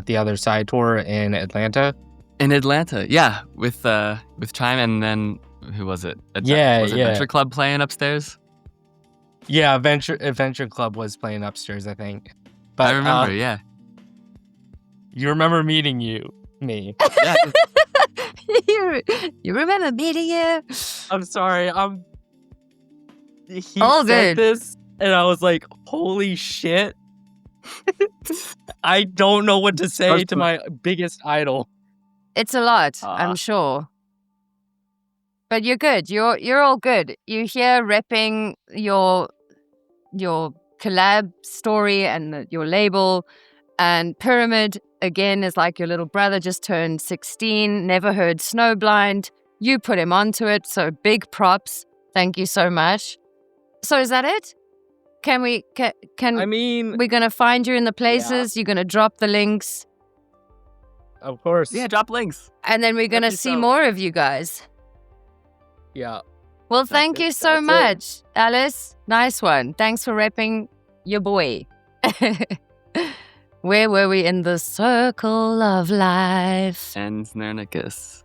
[SPEAKER 12] the Other Side tour in Atlanta.
[SPEAKER 1] In Atlanta, yeah, with Chime, and then who was it? Was it Adventure Club playing upstairs?
[SPEAKER 12] Yeah, Adventure Club was playing upstairs, I think. But
[SPEAKER 1] I remember, yeah.
[SPEAKER 12] You remember meeting me.
[SPEAKER 1] Yeah.
[SPEAKER 3] You remember meeting you?
[SPEAKER 12] I'm sorry. He
[SPEAKER 3] All
[SPEAKER 12] said
[SPEAKER 3] good.
[SPEAKER 12] this, and I was like, "Holy shit!" I don't know what to say to my biggest idol.
[SPEAKER 3] It's a lot, I'm sure. But you're good. You're all good. You're here repping your collab story and your label. And Pyramid, again, is like your little brother, just turned 16, never heard Snowblind. You put him onto it, so big props. Thank you so much. So is that it? We're gonna find you in the places, You're gonna drop the links.
[SPEAKER 12] Of course.
[SPEAKER 1] Yeah, drop links.
[SPEAKER 3] And then we're gonna see more of you guys.
[SPEAKER 12] Yeah.
[SPEAKER 3] Well, thank you so much, Alice. Nice one. Thanks for repping your boy. Where were we in the circle of life?
[SPEAKER 1] And Znernicus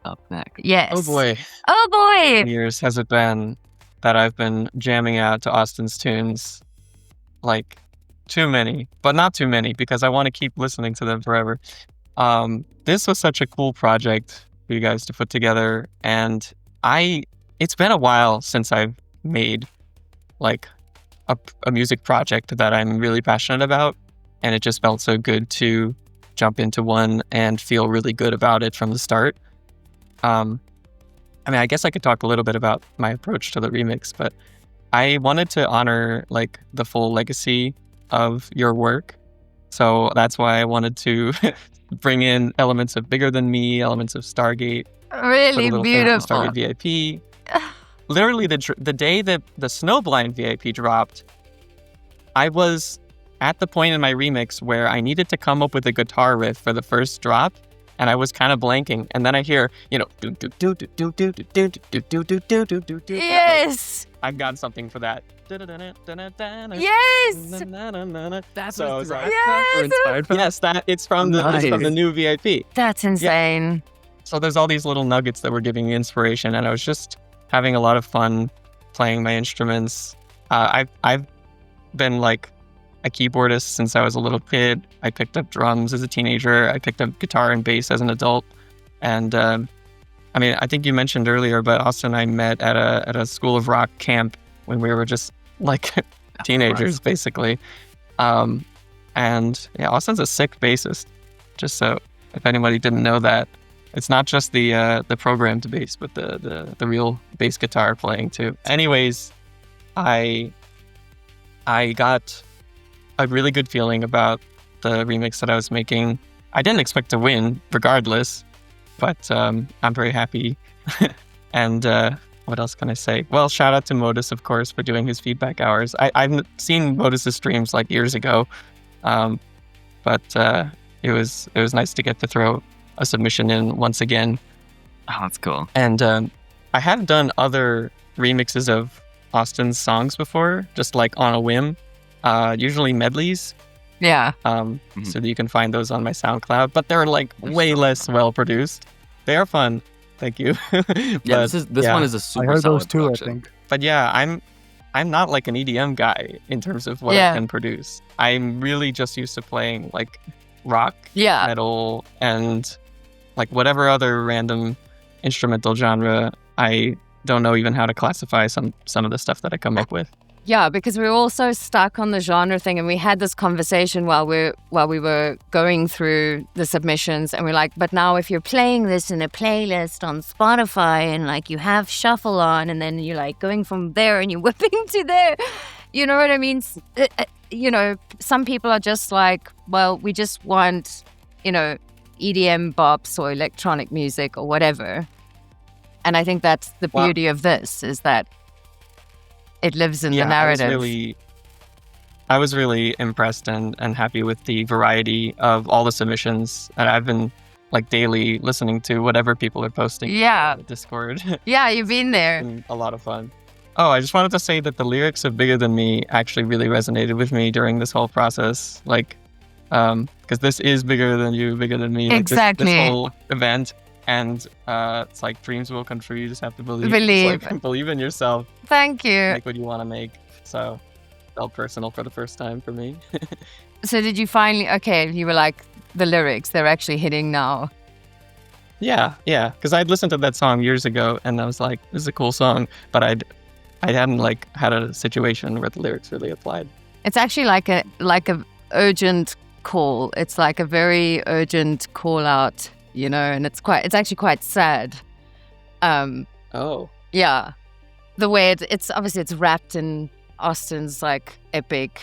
[SPEAKER 1] up next.
[SPEAKER 3] Yes.
[SPEAKER 7] Oh boy.
[SPEAKER 3] Oh boy.
[SPEAKER 7] Years has it been that I've been jamming out to Austin's tunes? Like, too many, but not too many, because I want to keep listening to them forever. This was such a cool project for you guys to put together, and it's been a while since I've made like a music project that I'm really passionate about, and it just felt so good to jump into one and feel really good about it from the start. I guess I could talk a little bit about my approach to the remix, but I wanted to honor like the full legacy of your work. So that's why I wanted to bring in elements of Bigger Than Me, elements of Stargate.
[SPEAKER 3] Really beautiful.
[SPEAKER 7] Stargate VIP. Literally the day that the Snowblind VIP dropped, I was at the point in my remix where I needed to come up with a guitar riff for the first drop, and I was kind of blanking. And then I hear,
[SPEAKER 3] Yes.
[SPEAKER 7] I've got something for that.
[SPEAKER 3] Yes.
[SPEAKER 1] That's
[SPEAKER 7] so
[SPEAKER 1] what
[SPEAKER 3] Yes.
[SPEAKER 1] inspired from.
[SPEAKER 7] Yes, it's from the new VIP.
[SPEAKER 3] That's insane.
[SPEAKER 7] So there's all these little nuggets that were giving me inspiration, and I was just having a lot of fun playing my instruments. I've been like a keyboardist since I was a little kid. I picked up drums as a teenager. I picked up guitar and bass as an adult. And I think you mentioned earlier, but Austin and I met at a School of Rock camp when we were just like teenagers, basically. And yeah, Austin's a sick bassist. Just so if anybody didn't know that, it's not just the programmed bass, but the real bass guitar playing too. Anyways, I got a really good feeling about the remix that I was making. I didn't expect to win, regardless, but I'm very happy. And what else can I say? Well, shout out to Modus, of course, for doing his feedback hours. I've seen Modus's streams like years ago, but it was nice to get to throw a submission in once again.
[SPEAKER 1] Oh, that's cool.
[SPEAKER 7] And I have done other remixes of Austin's songs before, just like on a whim, usually medleys.
[SPEAKER 3] Yeah.
[SPEAKER 7] So that you can find those on my SoundCloud, but they're like way less well produced. They are fun,
[SPEAKER 13] Thank you.
[SPEAKER 1] Yeah, this one is a super
[SPEAKER 6] I heard
[SPEAKER 1] solid
[SPEAKER 6] those too,
[SPEAKER 1] production.
[SPEAKER 6] I think.
[SPEAKER 13] But yeah, I'm not like an EDM guy in terms of what
[SPEAKER 3] Yeah.
[SPEAKER 13] I can produce. I'm really just used to playing like rock,
[SPEAKER 3] Yeah.
[SPEAKER 13] metal, and like whatever other random instrumental genre. I don't know even how to classify some of the stuff that I come up with.
[SPEAKER 3] Yeah, because we were all so stuck on the genre thing, and we had this conversation while we were going through the submissions, and we're like, but now if you're playing this in a playlist on Spotify and like you have shuffle on, and then you're like going from there and you're whipping to there, you know what I mean? You know, some people are just like, well, we just want, you know, EDM bops or electronic music or whatever. And I think that's the beauty of this, is that it lives in the narrative.
[SPEAKER 13] I was really impressed and happy with the variety of all the submissions. And I've been like daily listening to whatever people are posting.
[SPEAKER 3] Yeah.
[SPEAKER 13] On Discord.
[SPEAKER 3] Yeah, you've been there.
[SPEAKER 13] It's been a lot of fun. Oh, I just wanted to say that the lyrics of Bigger Than Me actually really resonated with me during this whole process. Like, because this is bigger than you, bigger than me. Like
[SPEAKER 3] Exactly.
[SPEAKER 13] This whole event. And it's like dreams will come true. You just have to believe.
[SPEAKER 3] Believe.
[SPEAKER 13] It's like, believe in yourself.
[SPEAKER 3] Thank you.
[SPEAKER 13] Make what you want to make. So it felt personal for the first time for me.
[SPEAKER 3] So did you finally, okay, you were like, the lyrics, they're actually hitting now.
[SPEAKER 13] Yeah. Because I'd listened to that song years ago and I was like, this is a cool song. But I hadn't like had a situation where the lyrics really applied.
[SPEAKER 3] It's actually like a urgent call. It's like a very urgent call out, you know, and it's actually quite sad.
[SPEAKER 13] Oh.
[SPEAKER 3] Yeah. The way it's obviously it's wrapped in Austin's like epic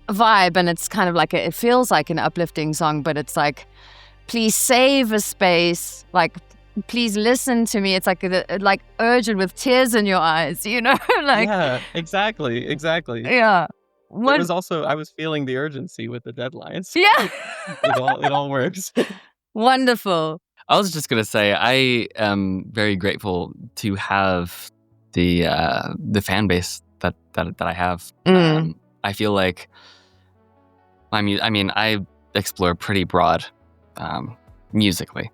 [SPEAKER 3] vibe, and it's kind of like it feels like an uplifting song, but it's like, please save a space, like please listen to me. It's like urgent with tears in your eyes, you know? Like,
[SPEAKER 13] yeah, exactly.
[SPEAKER 3] Yeah.
[SPEAKER 13] It was also, I was feeling the urgency with the deadlines.
[SPEAKER 3] Yeah.
[SPEAKER 13] it all works.
[SPEAKER 3] Wonderful.
[SPEAKER 1] I was just gonna say I am very grateful to have the fan base that I have. I feel like I mean I explore pretty broad musically,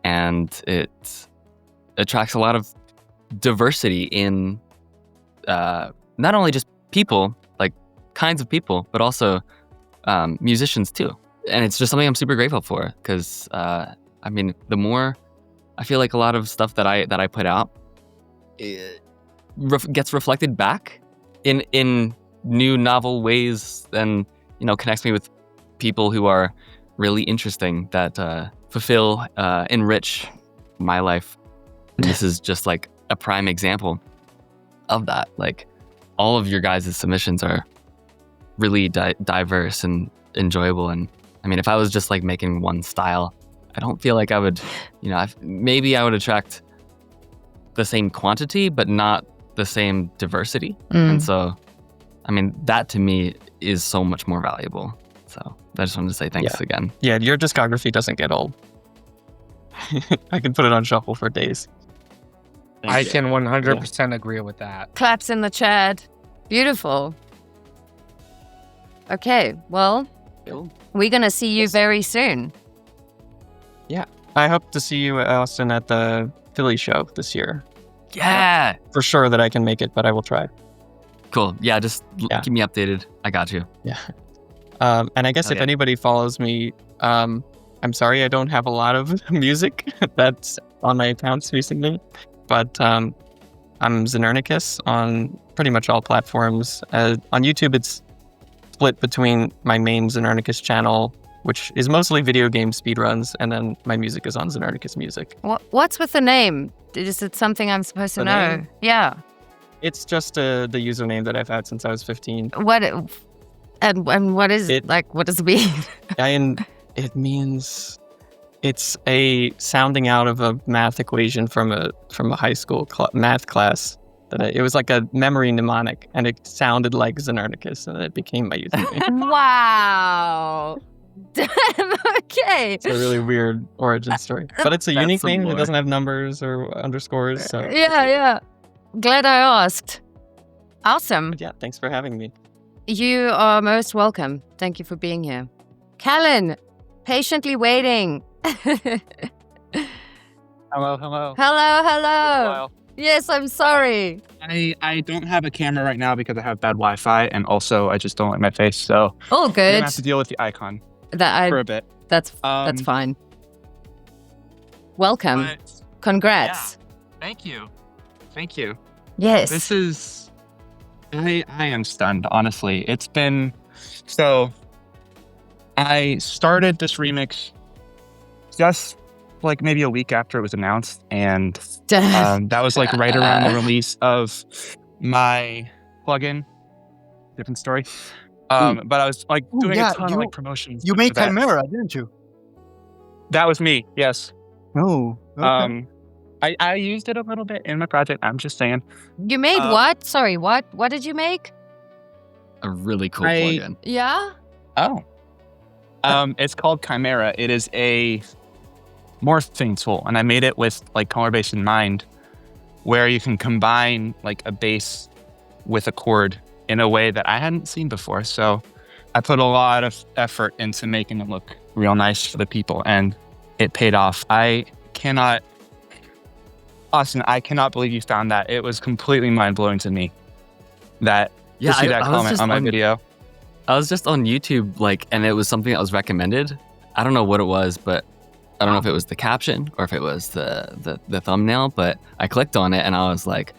[SPEAKER 1] and it attracts a lot of diversity in not only just people, like kinds of people, but also musicians too. And it's just something I'm super grateful for, because I mean, the more I feel like a lot of stuff that I put out gets reflected back in new novel ways, and you know, connects me with people who are really interesting, that fulfill, enrich my life. And this is just like a prime example of that. Like, all of your guys' submissions are really diverse and enjoyable. And I mean, if I was just like making one style, I don't feel like I would, you know, maybe I would attract the same quantity, but not the same diversity. And so, I mean, that to me is so much more valuable. So I just wanted to say thanks again.
[SPEAKER 13] Yeah, your discography doesn't get old. I can put it on shuffle for days.
[SPEAKER 12] I can 100% agree with that.
[SPEAKER 3] Claps in the chat. Beautiful. Okay, well, we're going to see you very soon.
[SPEAKER 13] Yeah, I hope to see you, Austin, at the Philly show this year.
[SPEAKER 1] Yeah.
[SPEAKER 13] For sure that I can make it, but I will try.
[SPEAKER 1] Cool. Yeah, just keep me updated. I got you.
[SPEAKER 13] Yeah. And I guess if anybody follows me, I'm sorry I don't have a lot of music that's on my accounts recently, but I'm Znernicus on pretty much all platforms. On YouTube, it's split between my main Znernicus channel, which is mostly video game speedruns, and then my music is on Znernicus Music.
[SPEAKER 3] What's with the name? Is it something I'm supposed to know?
[SPEAKER 13] Name?
[SPEAKER 3] Yeah.
[SPEAKER 13] It's just the username that I've had since I was 15.
[SPEAKER 3] And what is it? Like, what does it mean?
[SPEAKER 13] It means it's a sounding out of a math equation from a high school math class. It was like a memory mnemonic, and it sounded like Znernicus, and it became my username.
[SPEAKER 3] Wow. Damn, okay.
[SPEAKER 13] It's a really weird origin story. But it's a unique name. It doesn't have numbers or underscores. So
[SPEAKER 3] Yeah. Glad I asked. Awesome.
[SPEAKER 13] But yeah, thanks for having me.
[SPEAKER 3] You are most welcome. Thank you for being here. Kallyn, patiently waiting.
[SPEAKER 14] Hello, hello.
[SPEAKER 3] Hello, hello. Yes, I'm sorry.
[SPEAKER 14] I don't have a camera right now because I have bad Wi-Fi, and also I just don't like my face, so
[SPEAKER 3] Oh,
[SPEAKER 14] you're
[SPEAKER 3] good.
[SPEAKER 14] gonna have to deal with the icon for a bit.
[SPEAKER 3] That's fine. Welcome. Congrats.
[SPEAKER 14] Thank you. Thank you.
[SPEAKER 3] Yes.
[SPEAKER 14] This is. I am stunned, honestly. It's been so. I started this remix just like maybe a week after it was announced, and that was like right around the release of my plugin. Different story. But I was like doing a ton of like promotions.
[SPEAKER 6] You made
[SPEAKER 14] for that.
[SPEAKER 6] Chimera, didn't you?
[SPEAKER 14] That was me. Yes.
[SPEAKER 6] Oh. Okay.
[SPEAKER 14] I used it a little bit in my project. I'm just saying.
[SPEAKER 3] You made what? Sorry, what? What did you make?
[SPEAKER 1] A really cool plugin.
[SPEAKER 3] Yeah?
[SPEAKER 14] Oh. It's called Chimera. It is a morphing tool, and I made it with like color bass in mind, where you can combine like a bass with a chord in a way that I hadn't seen before. So I put a lot of effort into making it look real nice for the people, and it paid off. Austin, I cannot believe you found that. It was completely mind-blowing to me to see that comment on my video.
[SPEAKER 1] I was just on YouTube, and it was something that was recommended. I don't know what it was, but I don't know if it was the caption or if it was the thumbnail, but I clicked on it and I was like,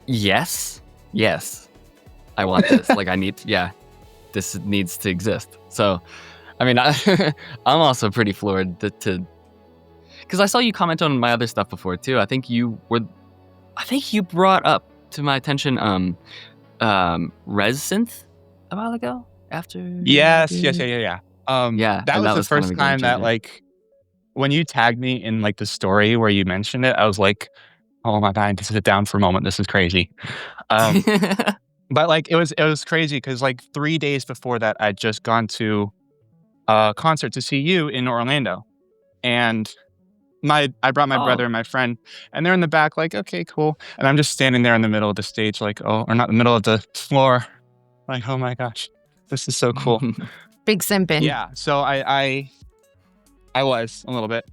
[SPEAKER 1] yes, I want this. This needs to exist. So, I mean, I'm also pretty floored because I saw you comment on my other stuff before too. I think you brought up to my attention Res Synth a while ago after.
[SPEAKER 14] Yeah.
[SPEAKER 1] Yeah.
[SPEAKER 14] That was the first time that when you tagged me in the story where you mentioned it, I was like, oh my God, to sit down for a moment. This is crazy. But it was crazy because 3 days before that, I'd just gone to a concert to see you in Orlando, and I brought my brother and my friend, and they're in the back, okay, cool. And I'm just standing there in the middle of the stage, or not the middle of the floor, oh my gosh, this is so cool.
[SPEAKER 3] Big simping.
[SPEAKER 14] Yeah, so I was a little bit.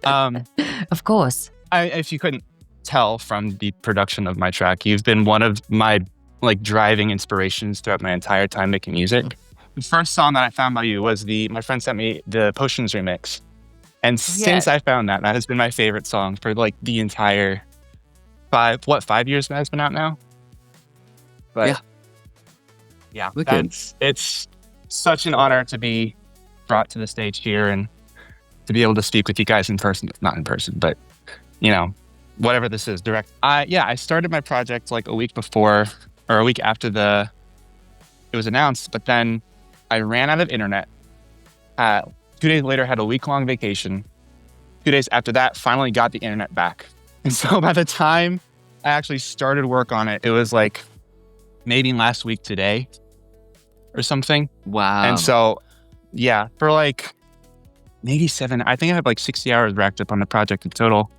[SPEAKER 3] Of course.
[SPEAKER 14] If you couldn't tell from the production of my track, you've been one of my driving inspirations throughout my entire time making music. The first song that I found by you was my friend sent me the Potions remix. And since I found that has been my favorite song for the entire 5 years that has been out now. But yeah, it's such an honor to be brought to the stage here and to be able to speak with you guys in person. Not in person, but whatever this is, direct. I started my project a week before or a week after it was announced, but then I ran out of internet. 2 days later, had a week-long vacation. 2 days after that, finally got the internet back. And so by the time I actually started work on it, it was maybe last week today or something.
[SPEAKER 1] Wow.
[SPEAKER 14] And so, yeah, for maybe 7, I think I have 60 hours racked up on the project in total.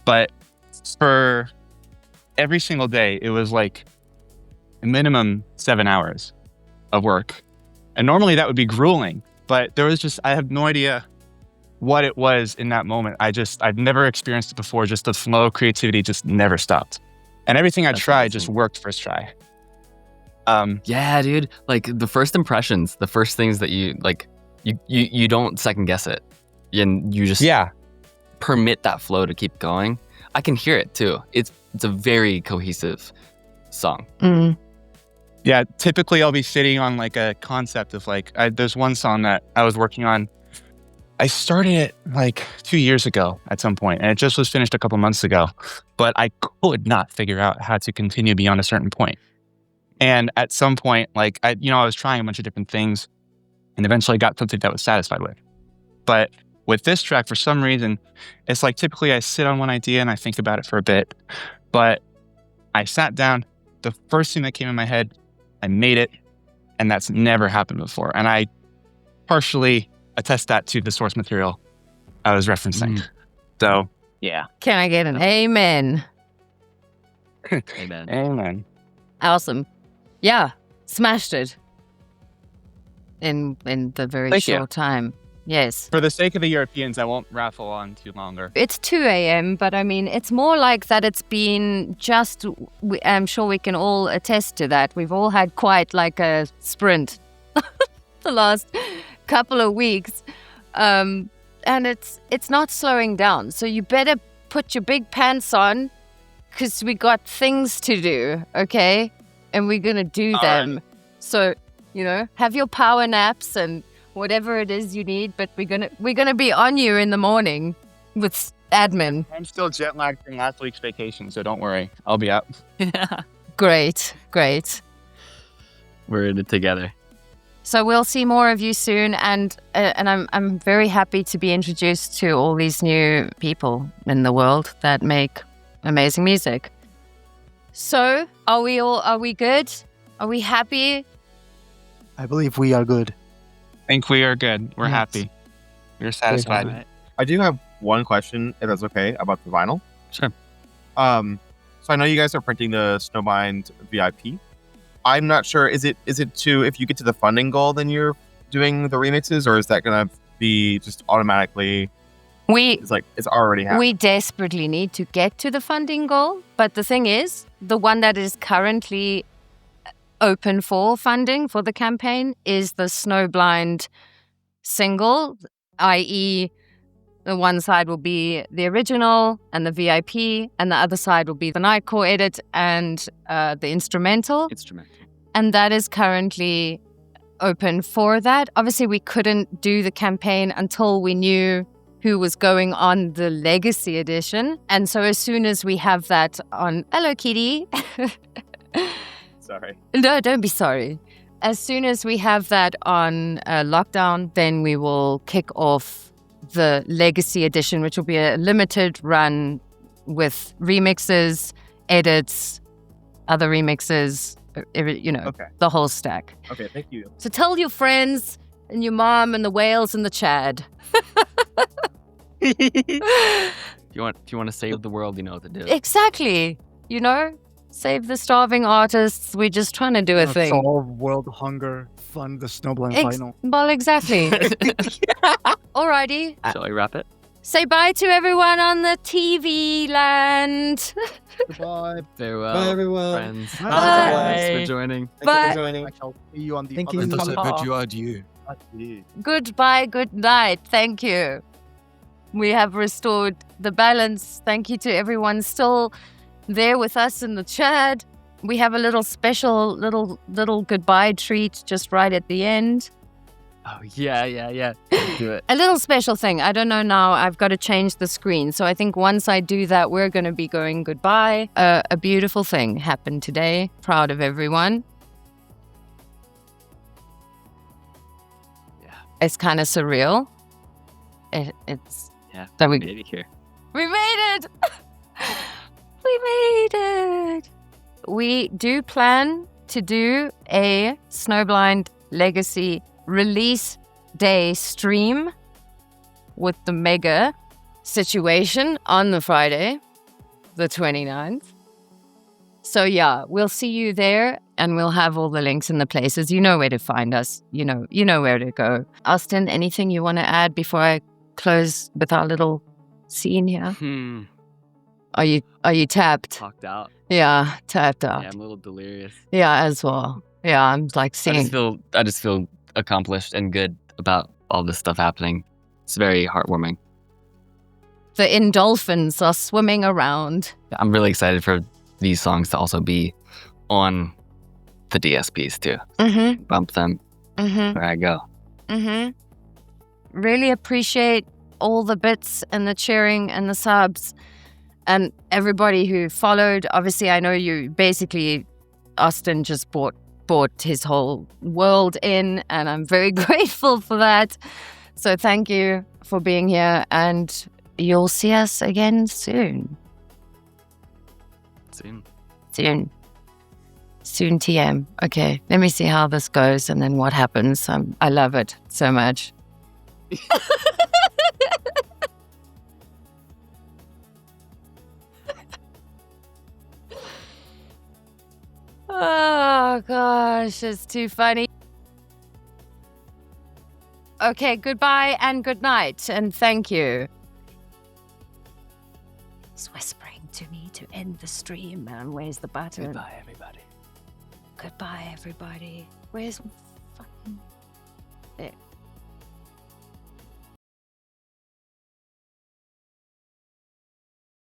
[SPEAKER 14] But for every single day, it was a minimum 7 hours of work. And normally that would be grueling. But there was I have no idea what it was in that moment. I've never experienced it before. Just the flow of creativity just never stopped. And everything I tried just worked first try.
[SPEAKER 1] Yeah, dude. The first impressions, the first things that you don't second guess it. And you just permit that flow to keep going. I can hear it too. It's a very cohesive song.
[SPEAKER 3] Mm.
[SPEAKER 14] Yeah, typically I'll be sitting on a concept of there's one song that I was working on. I started it 2 years ago at some point, and it just was finished a couple months ago, but I could not figure out how to continue beyond a certain point. And at some point, I was trying a bunch of different things and eventually got something that I was satisfied with. But with this track, for some reason, it's typically I sit on one idea and I think about it for a bit, but I sat down, the first thing that came in my head, I made it, and that's never happened before. And I partially attest that to the source material I was referencing. So, yeah.
[SPEAKER 3] Can I get an amen?
[SPEAKER 1] Amen.
[SPEAKER 14] Amen.
[SPEAKER 3] Awesome. Yeah, smashed it in the very short time. Yes.
[SPEAKER 14] For the sake of the Europeans, I won't raffle on too longer.
[SPEAKER 3] It's 2 a.m., but I mean, it's more like that it's been just, I'm sure we can all attest to that. We've all had quite like a sprint the last couple of weeks. And it's not slowing down. So you better put your big pants on because we got things to do, okay? And we're going to do them.
[SPEAKER 14] Right.
[SPEAKER 3] So, have your power naps and whatever it is you need, but we're gonna be on you in the morning with admin.
[SPEAKER 14] I'm still jet lagged from last week's vacation, so don't worry. I'll be up.
[SPEAKER 3] Great.
[SPEAKER 1] We're in it together.
[SPEAKER 3] So we'll see more of you soon, and I'm very happy to be introduced to all these new people in the world that make amazing music. So are we good? Are we happy?
[SPEAKER 6] I believe we are good.
[SPEAKER 14] I think we are good. We're happy. We're satisfied.
[SPEAKER 9] Right. I do have one question, if that's okay, about the vinyl.
[SPEAKER 1] Sure.
[SPEAKER 9] So I know you guys are printing the Snowblind VIP. I'm not sure. Is it to, if you get to the funding goal, then you're doing the remixes, or is that gonna be just automatically? It's already happening.
[SPEAKER 3] We desperately need to get to the funding goal, but the thing is, the one that is currently open for funding for the campaign is the Snowblind single, i.e. the one side will be the original and the VIP, and the other side will be the Nightcore edit and the instrumental. And that is currently open for that. Obviously, we couldn't do the campaign until we knew who was going on the Legacy edition. And so as soon as we have that on... Hello, kitty.
[SPEAKER 9] Sorry.
[SPEAKER 3] No, don't be sorry. As soon as we have that on lockdown, then we will kick off the Legacy edition, which will be a limited run with remixes, edits, other remixes, the whole stack.
[SPEAKER 9] Okay, thank you.
[SPEAKER 3] So tell your friends and your mom and the whales and the Chad.
[SPEAKER 1] If you want to save the world, you know what to do.
[SPEAKER 3] Exactly. Save the starving artists. We're just trying to do a thing.
[SPEAKER 6] Solve world hunger. Fund the Snowblind vinyl.
[SPEAKER 3] Well, exactly. Alrighty.
[SPEAKER 1] Shall I wrap it?
[SPEAKER 3] Say bye to everyone on the TV land.
[SPEAKER 6] Goodbye.
[SPEAKER 1] Farewell.
[SPEAKER 10] Bye, everyone.
[SPEAKER 1] Friends.
[SPEAKER 3] Bye.
[SPEAKER 1] Thanks for joining.
[SPEAKER 3] Bye.
[SPEAKER 6] I shall see you on the
[SPEAKER 10] Thank
[SPEAKER 6] other
[SPEAKER 10] you.
[SPEAKER 6] side.
[SPEAKER 7] Adieu.
[SPEAKER 3] Goodbye, good night. Thank you. We have restored the balance. Thank you to everyone still there with us in the chat. We have a little special little goodbye treat just right at the end.
[SPEAKER 1] Oh, yeah. Do it.
[SPEAKER 3] A little special thing. I don't know now. I've got to change the screen. So I think once I do that, we're going to be going goodbye. A beautiful thing happened today. Proud of everyone.
[SPEAKER 1] Yeah.
[SPEAKER 3] It's kind of surreal. It's...
[SPEAKER 1] Yeah,
[SPEAKER 3] that we
[SPEAKER 1] made it here.
[SPEAKER 3] We made it! We made it! We do plan to do a Snowblind Legacy release day stream with the mega situation on the Friday, the 29th. So yeah, we'll see you there, and we'll have all the links in the places. You know where to find us. You know where to go. Austin, anything you want to add before I close with our little scene here? Are you tapped?
[SPEAKER 1] Talked out.
[SPEAKER 3] Yeah, tapped out.
[SPEAKER 1] Yeah, I'm a little delirious.
[SPEAKER 3] Yeah, as well. Yeah, I'm like seeing.
[SPEAKER 1] I just feel accomplished and good about all this stuff happening. It's very heartwarming.
[SPEAKER 3] The endorphins are swimming around.
[SPEAKER 1] I'm really excited for these songs to also be on the DSPs too.
[SPEAKER 3] Mm-hmm.
[SPEAKER 1] Bump them where I go.
[SPEAKER 3] Mm-hmm. Really appreciate all the bits and the cheering and the subs and everybody who followed. Obviously, I know you basically, Austin just bought his whole world in, and I'm very grateful for that. So thank you for being here, and you'll see us again soon. Soon TM. Okay, let me see how this goes and then what happens. I love it so much. Oh gosh, it's too funny. Okay, goodbye and good night, and thank you. He's whispering to me to end the stream, man. Where's the button?
[SPEAKER 1] Goodbye, everybody.
[SPEAKER 3] Goodbye, everybody. Where's fucking... There.